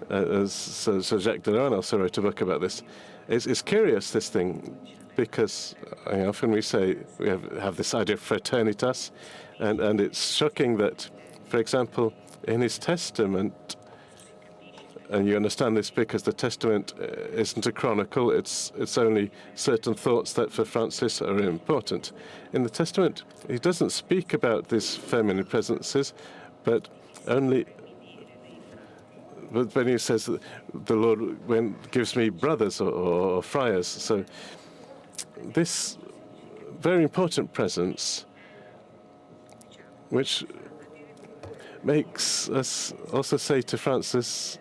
So Jacques Delorme also wrote a book about this. It's curious, this thing, because often we say we have this idea of fraternitas, and it's shocking that, for example, in his testament, and you understand this because the testament isn't a chronicle, it's only certain thoughts that for Francis are important. In the testament, he doesn't speak about these feminine presences, but only when he says that the Lord gives me brothers or friars. So this very important presence, which makes us also say to Francis,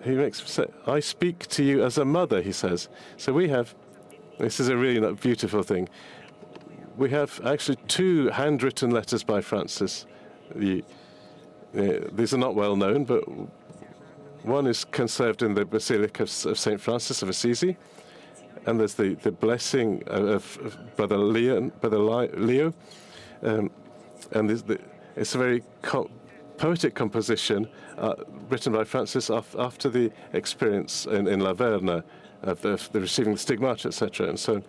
he makes say, I speak to you as a mother, he says. So we have, this is a really beautiful thing, we have actually 2 handwritten letters by Francis. These are not well known, but one is conserved in the Basilica of St. Francis of Assisi, and there's the blessing of Brother Leo, and it's a very poetic composition written by Francis after the experience in La Verna of the receiving the stigmata, etc. And so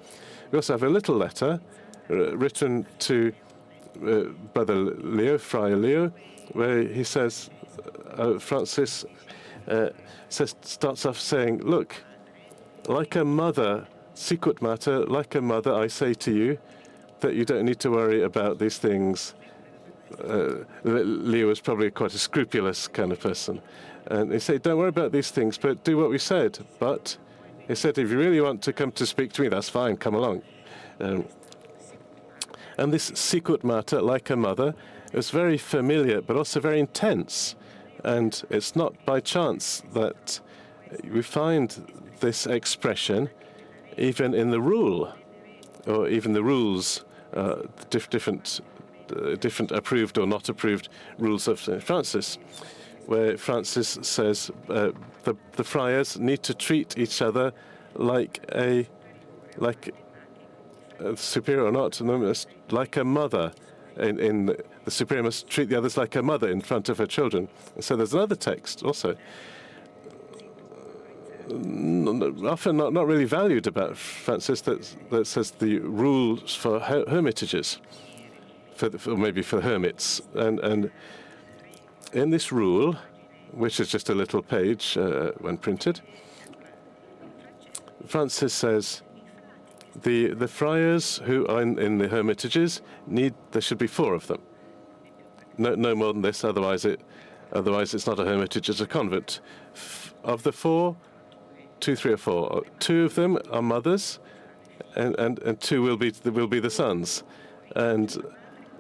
we also have a little letter written to Brother Leo, Friar Leo, where he says, Francis starts off saying, look, like a mother, sicut mater, like a mother, I say to you that you don't need to worry about these things. Leo was probably quite a scrupulous kind of person. And he said, don't worry about these things, but do what we said. But he said, if you really want to come to speak to me, that's fine, come along. And this sicut mater, like a mother, is very familiar, but also very intense. And it's not by chance that we find this expression even in the rule, or even the rules, different approved or not approved rules of St. Francis, where Francis says the friars need to treat each other like a superior or not, like a mother. In the superior must treat the others like a mother in front of her children. And so there's another text also, often not really valued about Francis, that says the rules for hermitages, or maybe for hermits. And in this rule, which is just a little page when printed, Francis says, the friars who are in the hermitages there should be 4 of them. No more than this, otherwise it's not a hermitage, it's a convent. Of the 4, 2, 3, or 4, 2 of them are mothers, and 2 will be the sons. And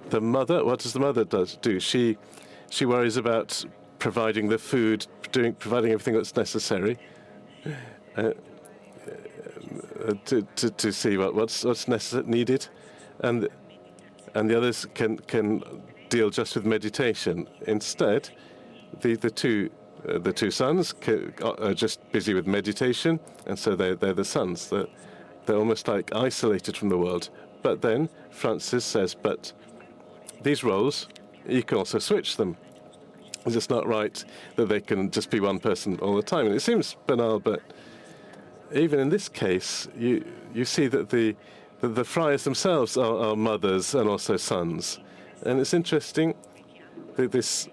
the mother, what does the mother do? She worries about providing the food, providing everything that's necessary. To see what's needed, and the others can deal just with meditation. Instead, the two sons are just busy with meditation, and so they're the sons. They're almost like isolated from the world. But then Francis says, but these roles, you can also switch them. It's just not right that they can just be one person all the time. And it seems banal, but even in this case, you see that the friars themselves are mothers and also sons, and it's interesting. This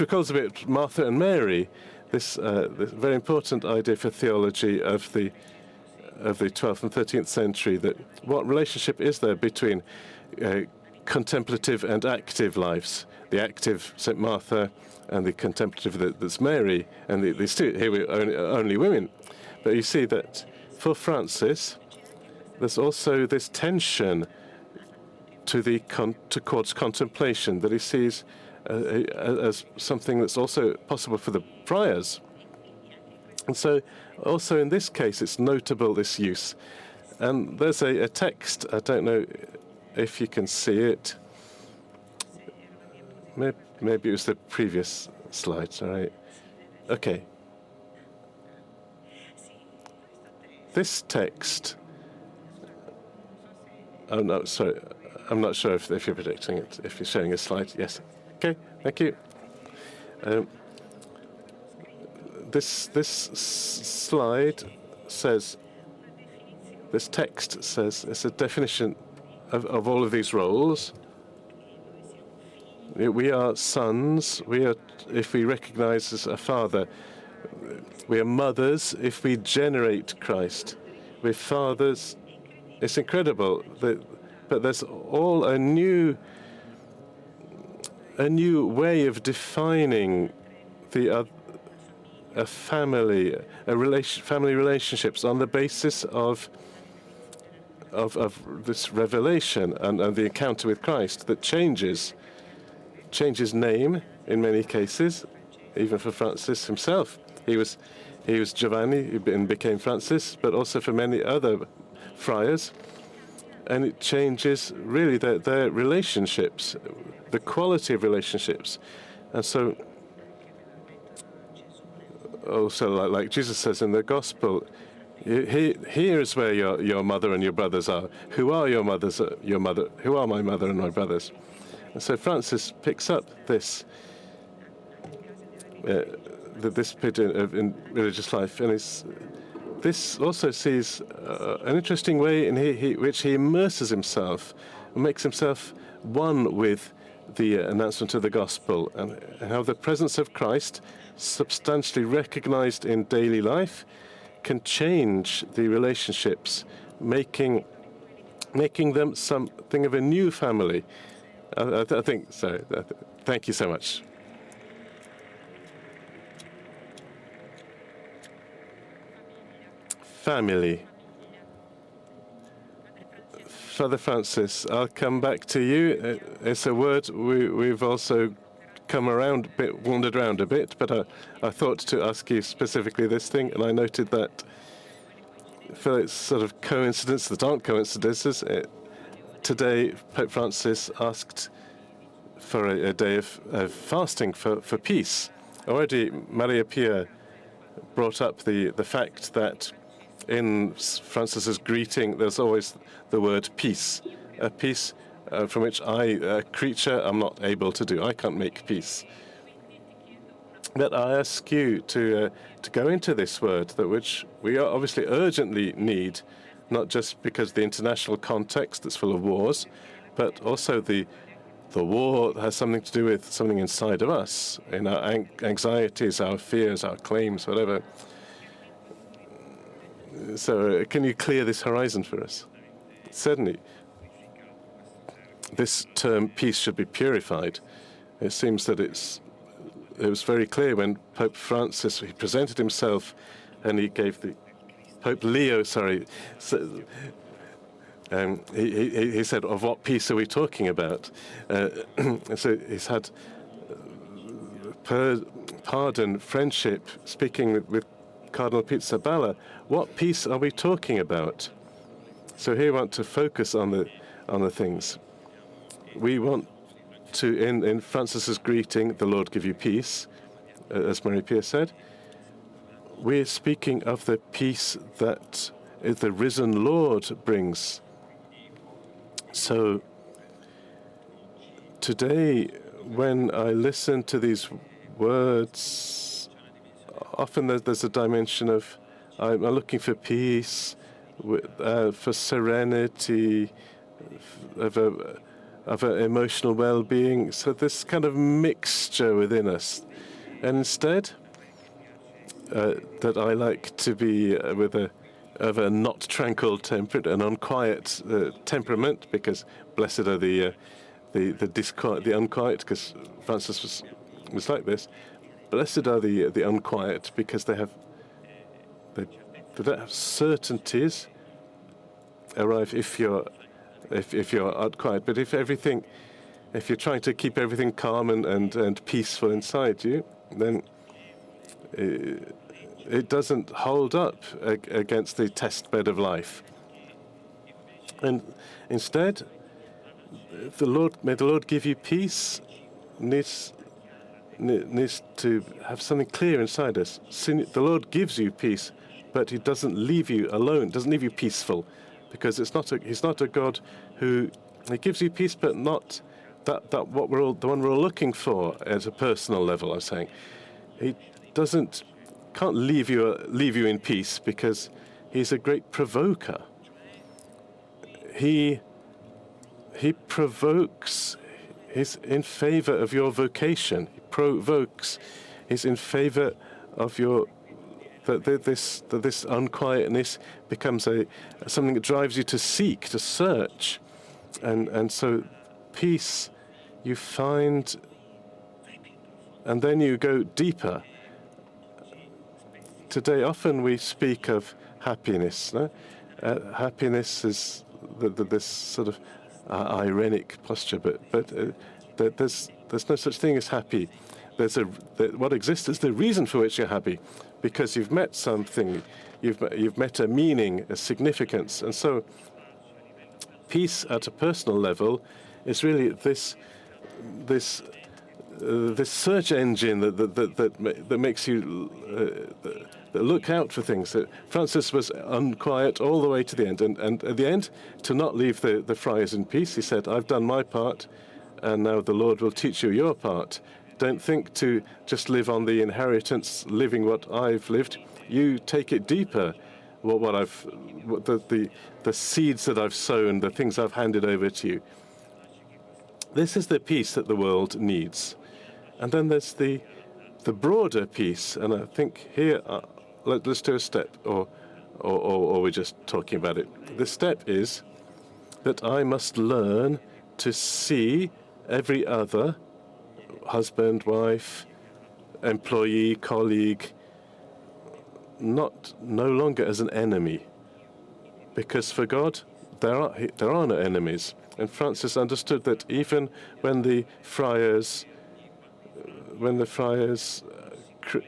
recalls a bit Martha and Mary. This very important idea for theology of the 12th and 13th century. That what relationship is there between contemplative and active lives? The active St. Martha, and the contemplative that's Mary, and these two, here we're only women. But you see that for Francis, there's also this tension towards contemplation that he sees as something that's also possible for the friars. And so also in this case, it's notable, this use. And there's a text, I don't know if you can see it. Maybe it was the previous slides, all right? Okay, this text. Oh no, sorry. I'm not sure if you're predicting it. If you're showing a slide, yes. Okay, thank you. This slide says. This text says it's a definition of all of these roles. We are sons. We are, if we recognize as a father. We are mothers if we generate Christ. We're fathers. It's incredible but there's all a new way of defining a family, family relationships on the basis of this revelation and the encounter with Christ that changes name in many cases, even for Francis himself. He was Giovanni and became Francis, but also for many other friars. And it changes really their relationships, the quality of relationships. And so also like Jesus says in the gospel, here is where your mother and your brothers are. Who are your mothers? Who are my mother and my brothers? And so Francis picks up this bit in religious life, and this also sees an interesting way in which he immerses himself, and makes himself one with the announcement of the gospel, and how the presence of Christ, substantially recognized in daily life, can change the relationships, making them something of a new family. I think so. Thank you so much. Family. Father Francis, I'll come back to you. It's a word we've also wandered around a bit, but I thought to ask you specifically this thing, and I noted that for its sort of coincidence that aren't coincidences, today Pope Francis asked for a day of fasting for peace. Already Maria Pia brought up the fact that in Francis's greeting there's always the word peace, a peace from which I, a creature, am not able to do. I can't make peace. But I ask you to go into this word, that which we obviously urgently need, not just because of the international context that's full of wars, but also the war has something to do with something inside of us, in our anxieties, our fears, our claims, whatever. So can you clear this horizon for us? Certainly. This term peace should be purified. It seems that it was very clear when Pope Francis, he presented himself and he gave the Pope Leo, sorry, so, he said, of what peace are we talking about? So he's had pardon, friendship, speaking with Cardinal Pizzaballa. What peace are we talking about? So here we want to focus on the things. We want to, in Francis's greeting, the Lord give you peace, as Maria Pia said. We're speaking of the peace that the risen Lord brings. So today, when I listen to these words, often there's a dimension of I'm looking for peace, for serenity, of an emotional well-being. So this kind of mixture within us. And instead, that I like to be of a not tranquil temperament, an unquiet temperament, because blessed are the disquiet, the unquiet, because Francis was like this. Blessed are the unquiet, because they don't have certainties arrive if you're unquiet. But if you're trying to keep everything calm and peaceful inside you, then it doesn't hold up against the test bed of life. And instead, may the Lord give you peace, needs to have something clear inside us. The Lord gives you peace, but he doesn't leave you alone, doesn't leave you peaceful, because he's not a God who he gives you peace, but not the one we're all looking for at a personal level. I'm saying he can't leave you in peace, because he's a great provoker. He provokes. He's in favor of your vocation. He provokes. He's in favor of your that this unquietness becomes something that drives you to seek, to search, and so peace you find, and then you go deeper. Today, often we speak of happiness. No? Happiness is this sort of ironic posture, but there's no such thing as happy. What exists is the reason for which you're happy, because you've met something, you've met a meaning, a significance, and so peace at a personal level is really this search engine that makes you that look out for things. Francis was unquiet all the way to the end, and at the end, to not leave the friars in peace, he said, "I've done my part, and now the Lord will teach you your part. Don't think to just live on the inheritance, living what I've lived. You take it deeper. The seeds that I've sown, the things I've handed over to you." This is the peace that the world needs. And then there's the broader peace, and I think here, let's do a step, or we're just talking about it. The step is that I must learn to see every other, husband, wife, employee, colleague, no longer as an enemy, because for God there are no enemies. And Francis understood that even when the friars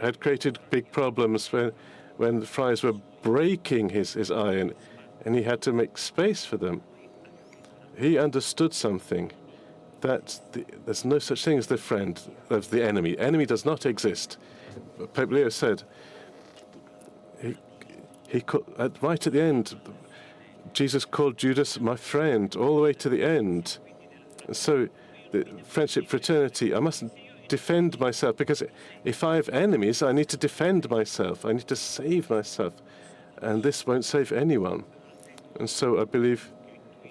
had created big problems, when the friars were breaking his iron, and he had to make space for them, he understood something, that there's no such thing as the friend, as the enemy. Enemy does not exist. Pope Leo said, right at the end, Jesus called Judas my friend, all the way to the end. So, the friendship, fraternity, I mustn't defend myself, because if I have enemies, I need to defend myself. I need to save myself. And this won't save anyone. And so I believe,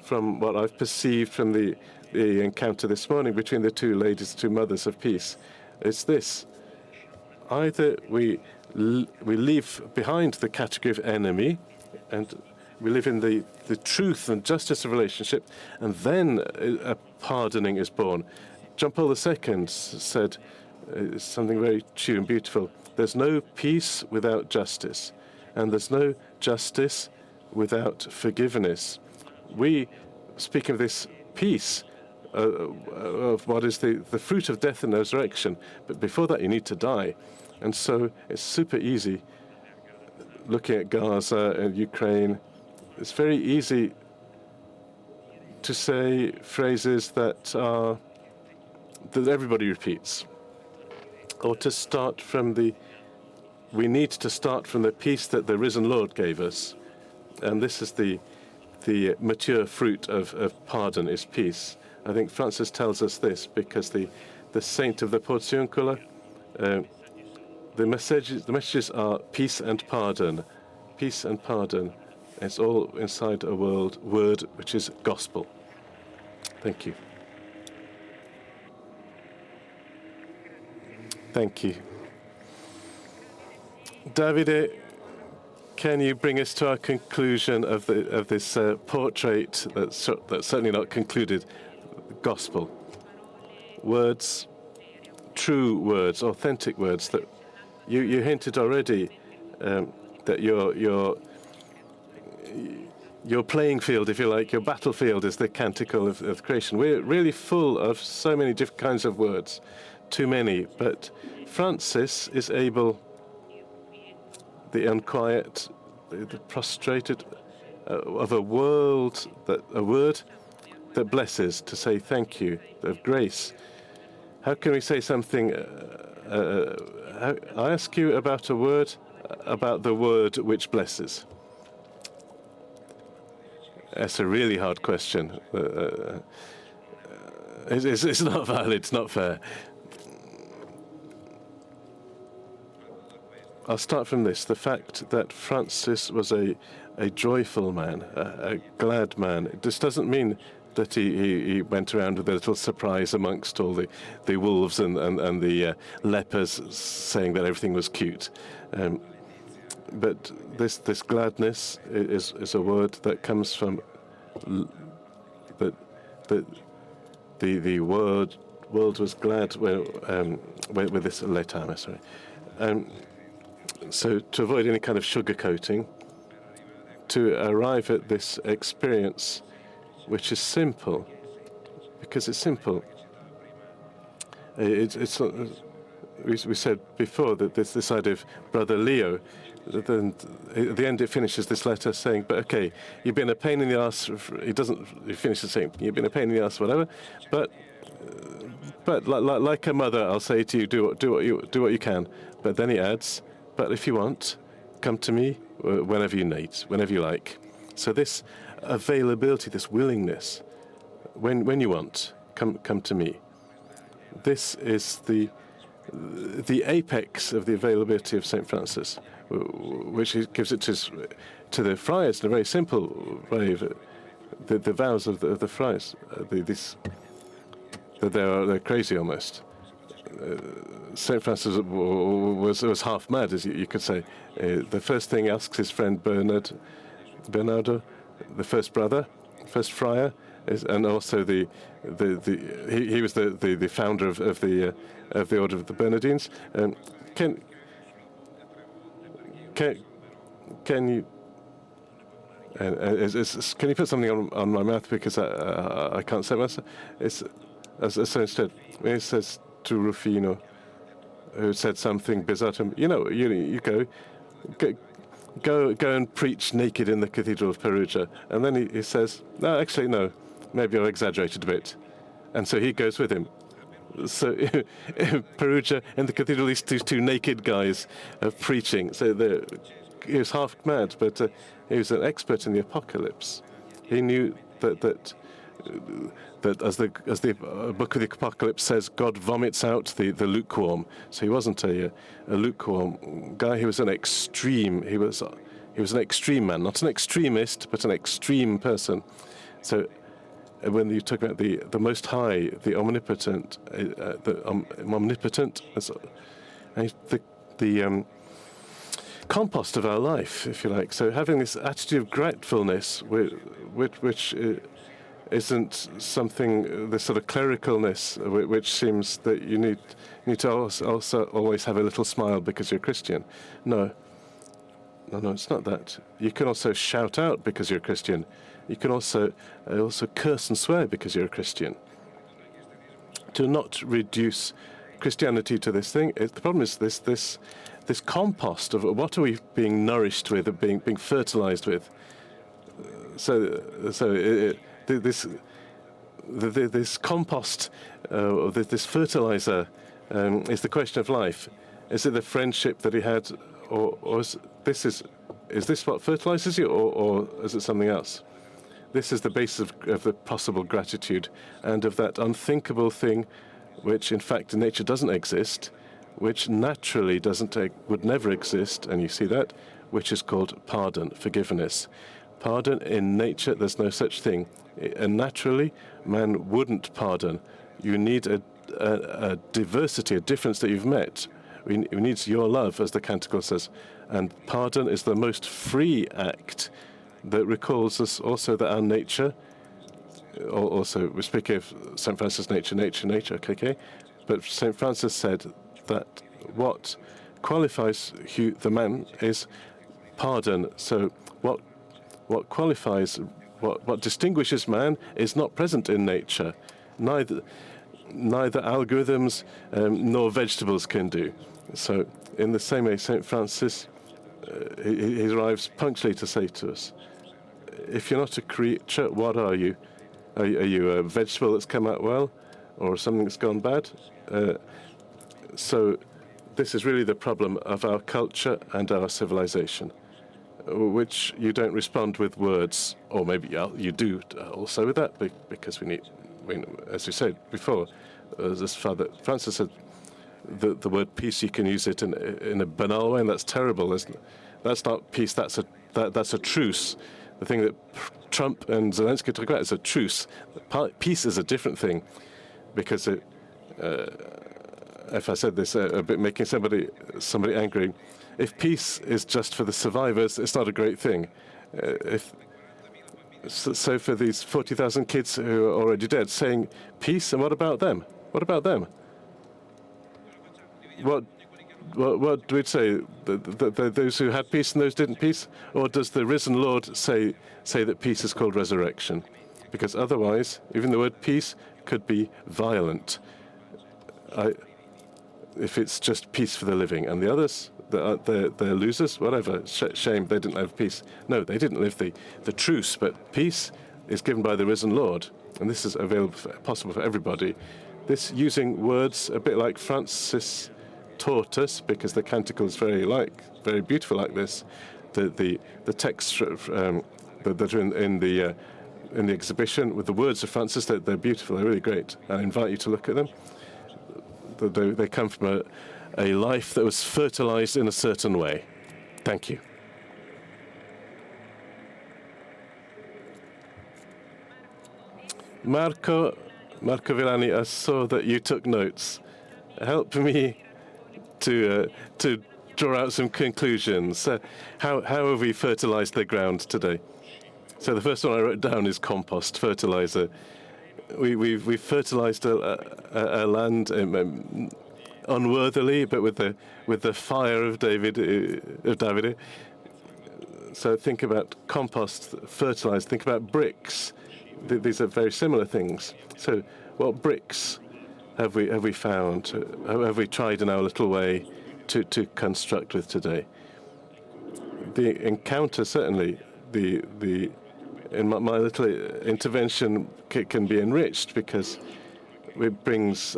from what I've perceived from the encounter this morning between the two ladies, two mothers of peace, it's this. Either we leave behind the category of enemy, and we live in the truth and justice of relationship, and then a pardoning is born. John Paul II said something very true and beautiful. There's no peace without justice, and there's no justice without forgiveness. We speak of this peace, of what is the fruit of death and resurrection, but before that you need to die. And so it's super easy, looking at Gaza and Ukraine, it's very easy to say phrases that everybody repeats, or to start from we need to start from the peace that the risen Lord gave us. And this is the mature fruit of pardon, is peace. I think Francis tells us this because the saint of the Portiuncula, the messages are peace and pardon. Peace and pardon. It's all inside a word which is gospel. Thank you. Thank you. Davide, can you bring us to our conclusion of this portrait that's certainly not concluded? Gospel. Words, true words, authentic words that you hinted already that your playing field, if you like, your battlefield is the canticle of creation. We're really full of so many different kinds of words, too many, but Francis is able, the unquiet, the prostrated, of a word that blesses, to say thank you, of grace. How can we say something? I ask you about a word, about the word which blesses? That's a really hard question. It's not valid, it's not fair. I'll start from this. The fact that Francis was a joyful man, a glad man. This doesn't mean that he went around with a little surprise amongst all the wolves and the lepers saying that everything was cute. But this gladness is a word that comes from the world was glad with this letame, sorry. So to avoid any kind of sugarcoating, to arrive at this experience, which is simple, because it's simple. We said before that this idea of Brother Leo, then at the end it finishes this letter saying, but okay, you've been a pain in the ass. He finishes saying, you've been a pain in the ass, whatever, but like a mother, I'll say to you, do what you can. But then he adds, but if you want, come to me whenever you need, whenever you like. So this availability, this willingness, when you want, come to me. This is the apex of the availability of St. Francis, which he gives it to the friars in a very simple way. The vows of the friars, they're crazy almost. St. Francis was half mad, as you could say. The first thing he asks his friend Bernardo, the first brother, first friar, and also he was the founder of the order of the Bernardines. Can you can you put something on my mouth, because I can't say myself? So instead, when he says to Rufino, who said something bizarre to him, you go and preach naked in the Cathedral of Perugia. And then he says, no, actually, no, maybe I exaggerated a bit. And so he goes with him. So in Perugia, in the cathedral, these two naked guys preaching. So he was half mad, but he was an expert in the apocalypse. He knew that as the book of the Apocalypse says, God vomits out the lukewarm. So he wasn't a lukewarm guy. He was an extreme. He was an extreme man, not an extremist, but an extreme person. So when you talk about the Most High, the Omnipotent, the compost of our life, if you like. So having this attitude of gratefulness, which isn't something, this sort of clericalness, which seems that you need to also always have a little smile because you're Christian. No, it's not that. You can also shout out because you're Christian. You can also curse and swear because you're a Christian. To not reduce Christianity to this thing, the problem is this compost of what are we being nourished with, or being fertilized with. This compost, this fertilizer, is the question of life. Is it the friendship that he had, or is this what fertilizes you, or is it something else? This is the basis of the possible gratitude, and of that unthinkable thing, which in fact in nature doesn't exist, which naturally would never exist, and you see that, which is called pardon, forgiveness. Pardon in nature, there's no such thing. And naturally, man wouldn't pardon. You need a diversity, a difference that you've met. We need your love, as the canticle says. And pardon is the most free act that recalls us also that our nature, also we speak of St. Francis' nature, okay? But St. Francis said that what qualifies the man is pardon. So what qualifies, what distinguishes man is not present in nature. Neither algorithms nor vegetables can do. So in the same way, St. Francis, he arrives punctually to say to us, if you're not a creature, what are you? Are you a vegetable that's come out well, or something that's gone bad? So this is really the problem of our culture and our civilization, which you don't respond with words, or maybe you do also with that, because we need, as you said before, as Father Francis said, the word peace, you can use it in a banal way, and that's terrible. That's not peace. That's a truce. The thing that Trump and Zelensky talk about is a truce. Peace is a different thing, because if I said this a bit, making somebody angry, if peace is just for the survivors, it's not a great thing. So for these 40,000 kids who are already dead, saying peace, and what about them? What about them? What do we say? Those who had peace and those didn't peace? Or does the risen Lord say that peace is called resurrection? Because otherwise, even the word peace could be violent. If it's just peace for the living, and the others, they're losers, whatever, shame, they didn't have peace. No, they didn't live the truce, but peace is given by the risen Lord, and this is possible for everybody. This using words a bit like Francis taught us, because the canticle is very beautiful like this. The texts that are in the exhibition with the words of Francis, they're beautiful, they're really great. I invite you to look at them. They come from a life that was fertilized in a certain way. Thank you. Marco Villani, I saw that you took notes. Help me to draw out some conclusions. How have we fertilized the ground today? So the first one I wrote down is compost, fertilizer. We've fertilized a land unworthily, but with the fire of Davide. So think about compost, fertilize. Think about bricks. These are very similar things. So what bricks have we found? Have we tried in our little way to construct with today? The encounter, certainly, in my little intervention can be enriched, because it brings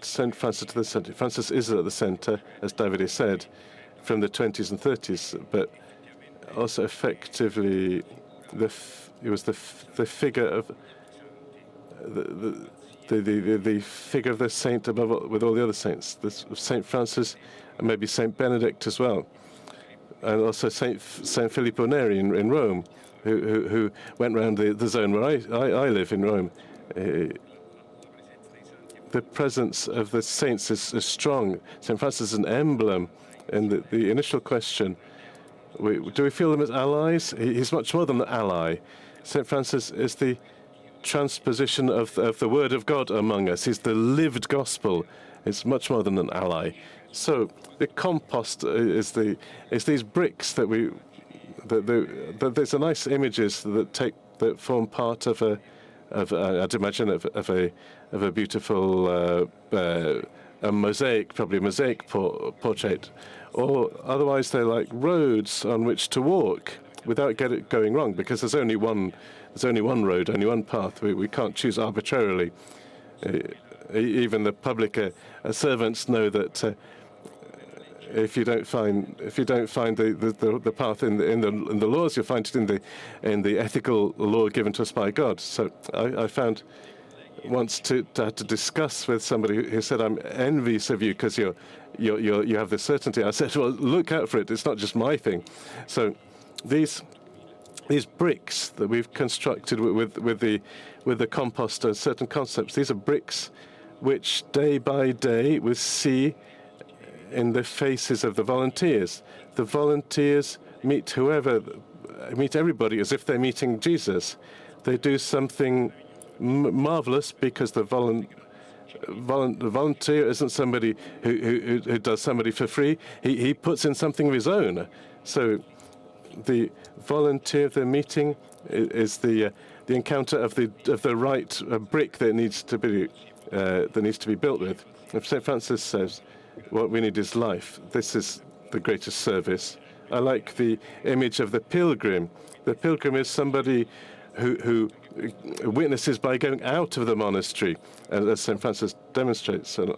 St. Francis to the centre. Francis is at the centre, as Davide said, from the 20s and 30s, but also effectively he was the figure of the figure of the saint above with all the other saints. St. Francis, and maybe St. Benedict as well, and also St. Filippo Neri in Rome, who went around the zone where I live in Rome. The presence of the saints is strong. St. Francis is an emblem. And the initial question, do we feel them as allies? He's much more than an ally. St. Francis is the transposition of the Word of God among us. He's the lived gospel. It's much more than an ally. So the compost is these bricks that there's a nice images that form part of I'd imagine of a beautiful a mosaic, probably a mosaic portrait, or otherwise they're like roads on which to walk without going wrong, because there's only one road, only one path. We can't choose arbitrarily. Even the public servants know that if you don't find the path in the laws, you'll find it in the ethical law given to us by God. So I found once to discuss with somebody who said, "I'm envious of you because you have this certainty." I said, "Well, look out for it. It's not just my thing." So these bricks that we've constructed with the compost and certain concepts, these are bricks which day by day we see in the faces of the volunteers. The volunteers meet everybody as if they're meeting Jesus. They do something marvelous, because the volunteer isn't somebody who does somebody for free. He puts in something of his own. So the volunteer of the meeting is the encounter of the right brick that needs to be built with. If St. Francis says, what we need is life, this is the greatest service. I like the image of the pilgrim. The pilgrim is somebody who witnesses by going out of the monastery, as St. Francis demonstrates. And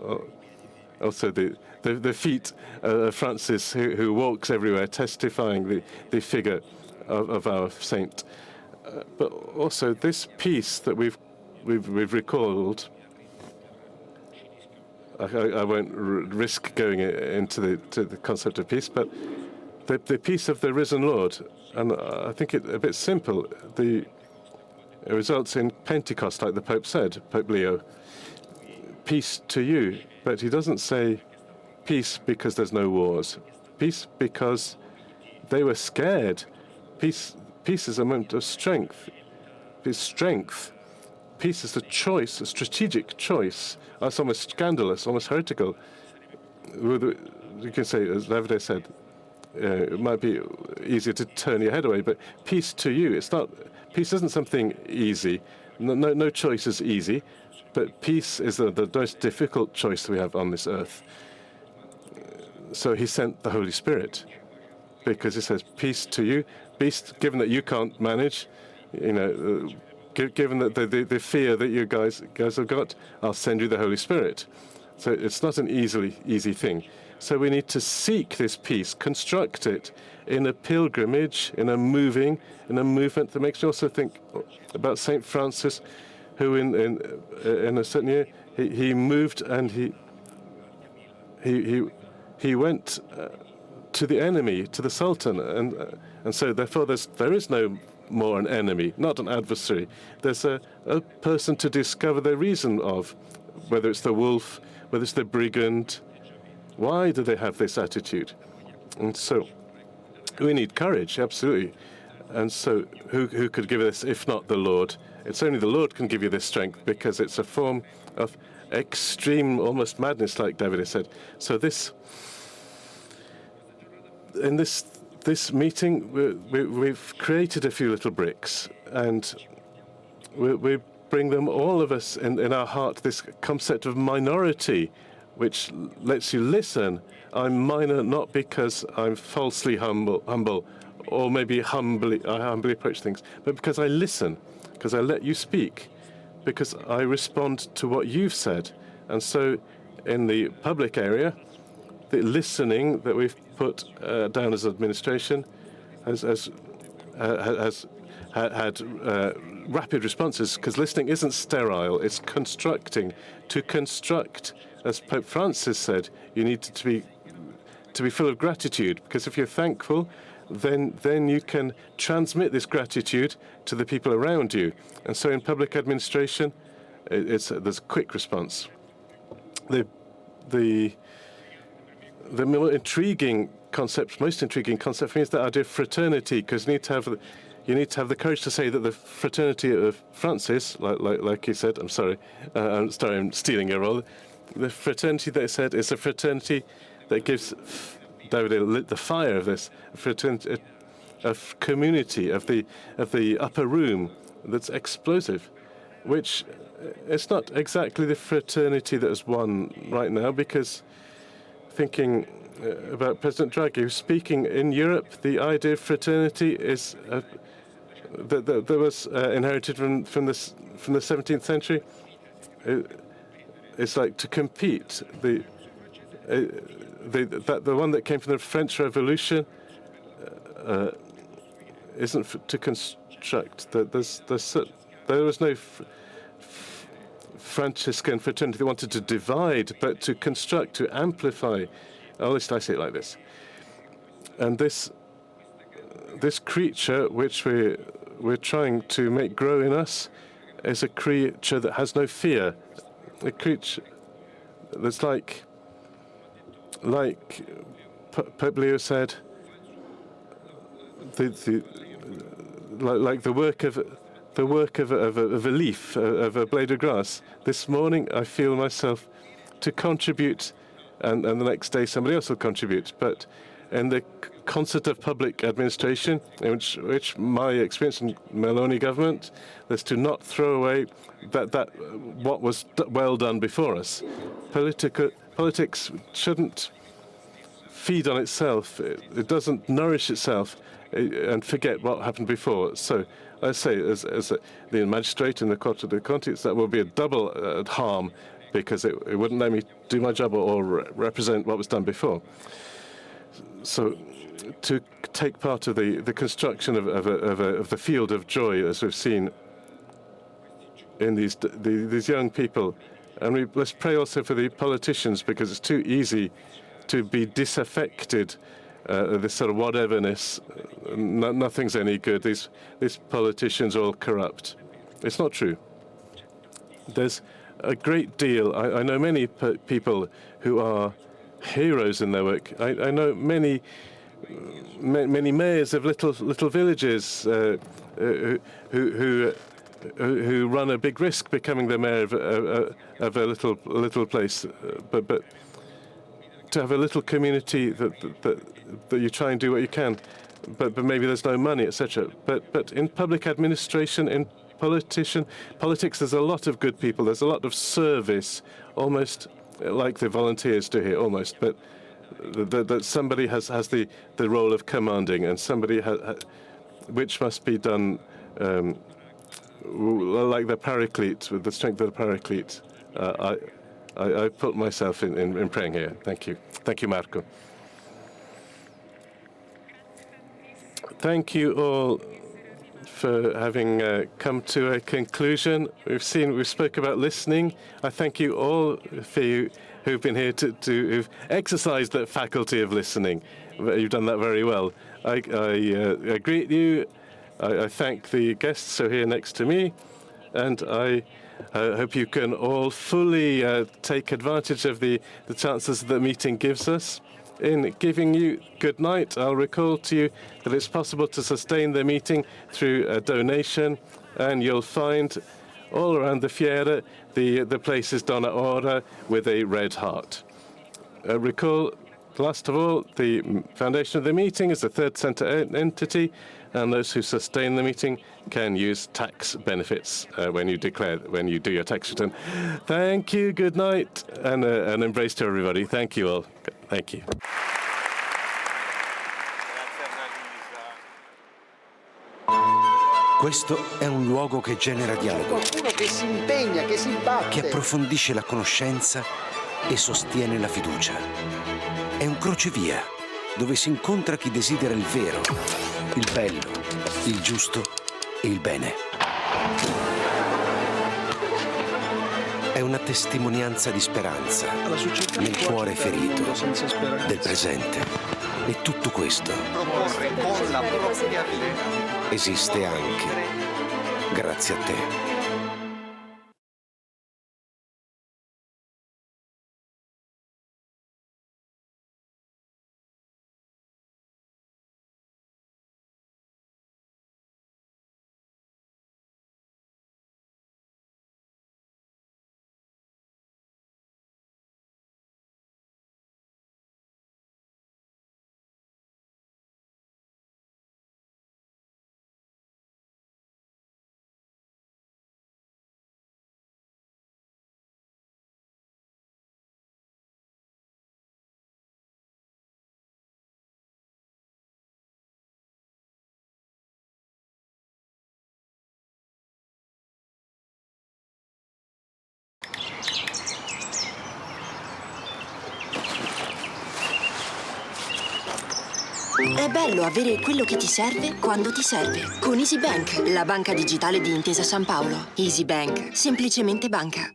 also the feet of Francis, who walks everywhere, testifying the figure of our saint. But also this peace that we've recalled. I won't risk going into the concept of peace, but the peace of the risen Lord, and I think it a bit simple. It results in Pentecost, like the Pope said, Pope Leo. Peace to you, but he doesn't say peace because there's no wars. Peace because they were scared. Peace is a moment of strength. It's strength. Peace is a choice, a strategic choice. That's almost scandalous, almost heretical. You can say, as Davide said, it might be easier to turn your head away, but peace to you, it's not. Peace isn't something easy. No choice is easy, but peace is the most difficult choice that we have on this earth. So he sent the Holy Spirit, because he says, peace to you. Peace, given that you can't manage, given that the fear that you guys have got, I'll send you the Holy Spirit. So it's not an easy thing. So we need to seek this peace, construct it in a pilgrimage, in a movement that makes me also think about Saint Francis, who in a certain year he moved and he went to the enemy, to the Sultan, and so therefore there is no more an enemy, not an adversary. There's a person to discover the reason of, whether it's the wolf, whether it's the brigand. Why do they have this attitude? And so we need courage, absolutely. And so who could give us, if not the Lord? It's only the Lord can give you this strength, because it's a form of extreme, almost madness, like Davide said. So in this meeting, we've created a few little bricks, and we bring them, all of us, in our heart, this concept of minority, which lets you listen. I'm minor not because I'm falsely humble, or maybe I humbly approach things, but because I listen, because I let you speak, because I respond to what you've said. And so in the public area, the listening that we've put down as administration has had rapid responses, because listening isn't sterile, it's constructing. To construct, as Pope Francis said, you need to be full of gratitude, because if you're thankful, then you can transmit this gratitude to the people around you. And so in public administration, there's a quick response. The most intriguing concept for me is the idea of fraternity, because you need to have the courage to say that the fraternity of Francis, like you said, I'm sorry, I'm stealing your role. The fraternity that I said is a fraternity that gives Davide lit the fire of this fraternity, of community, of the upper room that's explosive, which it's not exactly the fraternity that has won right now, because thinking about President Draghi, who's speaking in Europe, the idea of fraternity is that was inherited from the 17th century. It's like to compete. The one that came from the French Revolution isn't to construct. There was no Franciscan fraternity that wanted to divide, but to construct, to amplify. At least I see it like this. And this creature which we're trying to make grow in us is a creature that has no fear. A creature that's like Pope Leo said, like the work of a leaf, of a blade of grass. This morning I feel myself to contribute, and the next day somebody else will contribute. But in the concert of public administration, in which my experience in Meloni government is to not throw away that what was well done before us. Politics shouldn't feed on itself. It doesn't nourish itself and forget what happened before. So I say, as the magistrate in the Court of the Conti, that will be a double harm, because it wouldn't let me do my job or represent what was done before. So to take part of the construction of the field of joy, as we've seen in these young people, and let's pray also for the politicians, because it's too easy to be disaffected. This sort of whateverness, nothing's any good. These politicians are all corrupt. It's not true. There's a great deal. I know many people who are heroes in their work. I know many mayors of little villages who run a big risk becoming the mayor of a little place, but to have a little community that you try and do what you can, but maybe there's no money, etc. But in public administration, in politics, there's a lot of good people. There's a lot of service, almost like the volunteers do here, almost. But that somebody has the role of commanding, and somebody which must be done like the paraclete, with the strength of the paraclete. I put myself in praying here. Thank you. Thank you, Marco. Thank you all for having come to a conclusion. We spoke about listening. I thank you all for you who've been here who've exercised that faculty of listening. You've done that very well. I greet you. I thank the guests who are here next to me, and I hope you can all fully take advantage of the chances the meeting gives us. In giving you good night, I'll recall to you that it's possible to sustain the meeting through a donation, and you'll find all around the Fiera the place is Donna Ora with a red heart. Recall, last of all, the foundation of the meeting is the third centre entity, and those who sustain the meeting can use tax benefits when you do your tax return. Thank you, good night, and an embrace to everybody. Thank you all. Thank you. Questo è un luogo che genera dialogo, Qualcuno che si impegna, che si batte. che approfondisce la conoscenza e sostiene la fiducia. È un crocevia dove si incontra chi desidera il vero, il bello, il giusto e il bene. È una testimonianza di speranza nel cuore ferito del presente. E tutto questo Proporre con la propria vita. esiste anche grazie a te. È bello avere quello che ti serve quando ti serve. Con Easy Bank, la banca digitale di Intesa San Paolo. Easy Bank, semplicemente banca.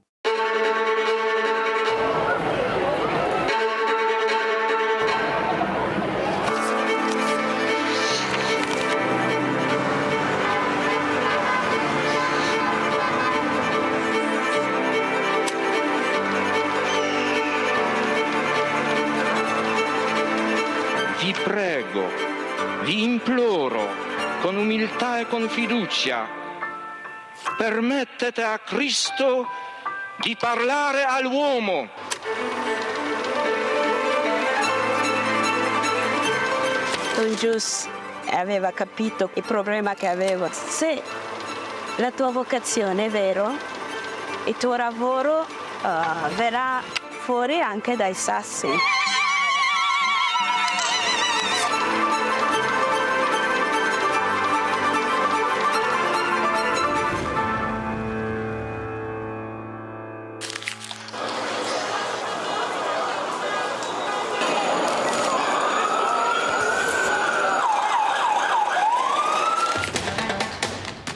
Vi prego, vi imploro, con umiltà e con fiducia, permettete a Cristo di parlare all'uomo. Don Gius aveva capito il problema che avevo. Se la tua vocazione è vero, il tuo lavoro verrà fuori anche dai sassi.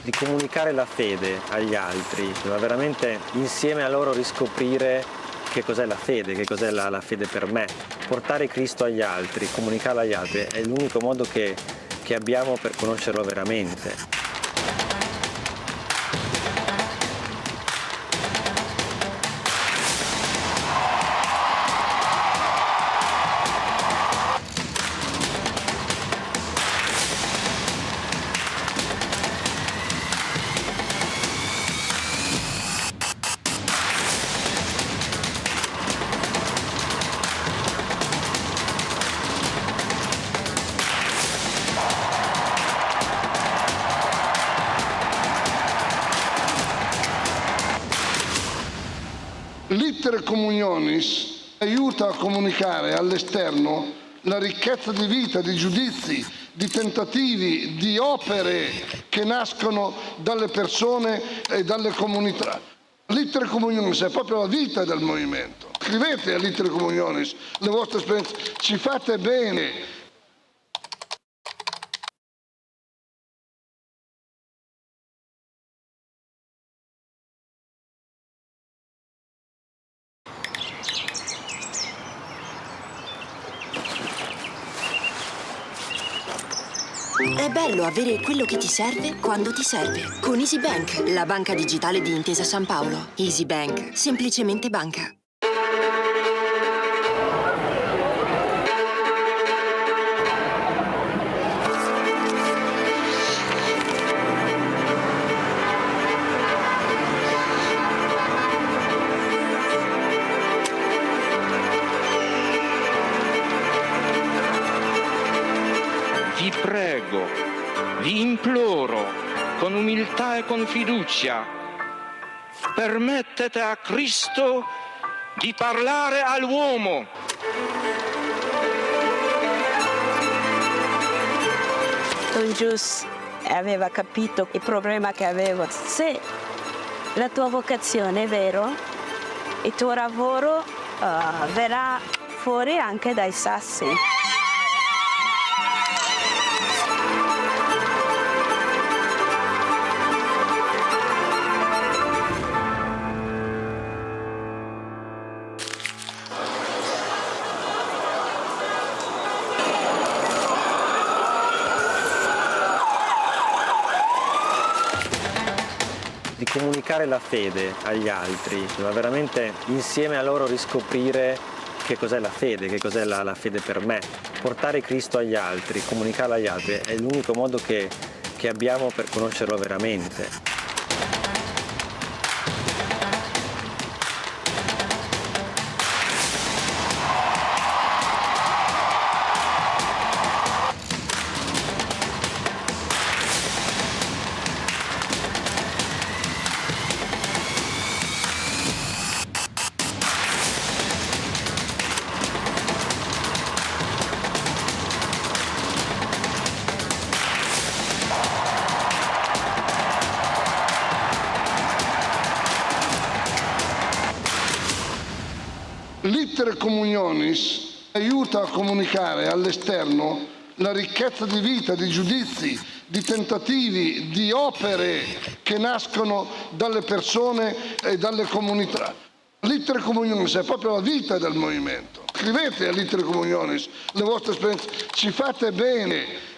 di comunicare la fede agli altri, ma veramente insieme a loro riscoprire che cos'è la fede, che cos'è la fede per me. Portare Cristo agli altri, comunicarlo agli altri è l'unico modo che abbiamo per conoscerlo veramente. L'iter communionis aiuta a comunicare all'esterno la ricchezza di vita, di giudizi, di tentativi, di opere che nascono dalle persone e dalle comunità. L'iter communionis è proprio la vita del movimento. Scrivete all'iter communionis le vostre esperienze, ci fate bene. È bello avere quello che ti serve quando ti serve. Con Easy Bank, la banca digitale di Intesa San Paolo. Easy Bank, semplicemente banca. Vi prego, vi imploro, con umiltà e con fiducia, permettete a Cristo di parlare all'uomo. Don Gius aveva capito il problema che avevo. Se la tua vocazione è vero, il tuo lavoro verrà fuori anche dai sassi. Di comunicare la fede agli altri, ma veramente insieme a loro riscoprire che cos'è la fede, che cos'è la fede per me. Portare Cristo agli altri, comunicarlo agli altri è l'unico modo che abbiamo per conoscerlo veramente. L'iter communionis aiuta a comunicare all'esterno la ricchezza di vita, di giudizi, di tentativi, di opere che nascono dalle persone e dalle comunità. L'iter communionis è proprio la vita del movimento. Scrivete all'iter communionis le vostre esperienze, ci fate bene.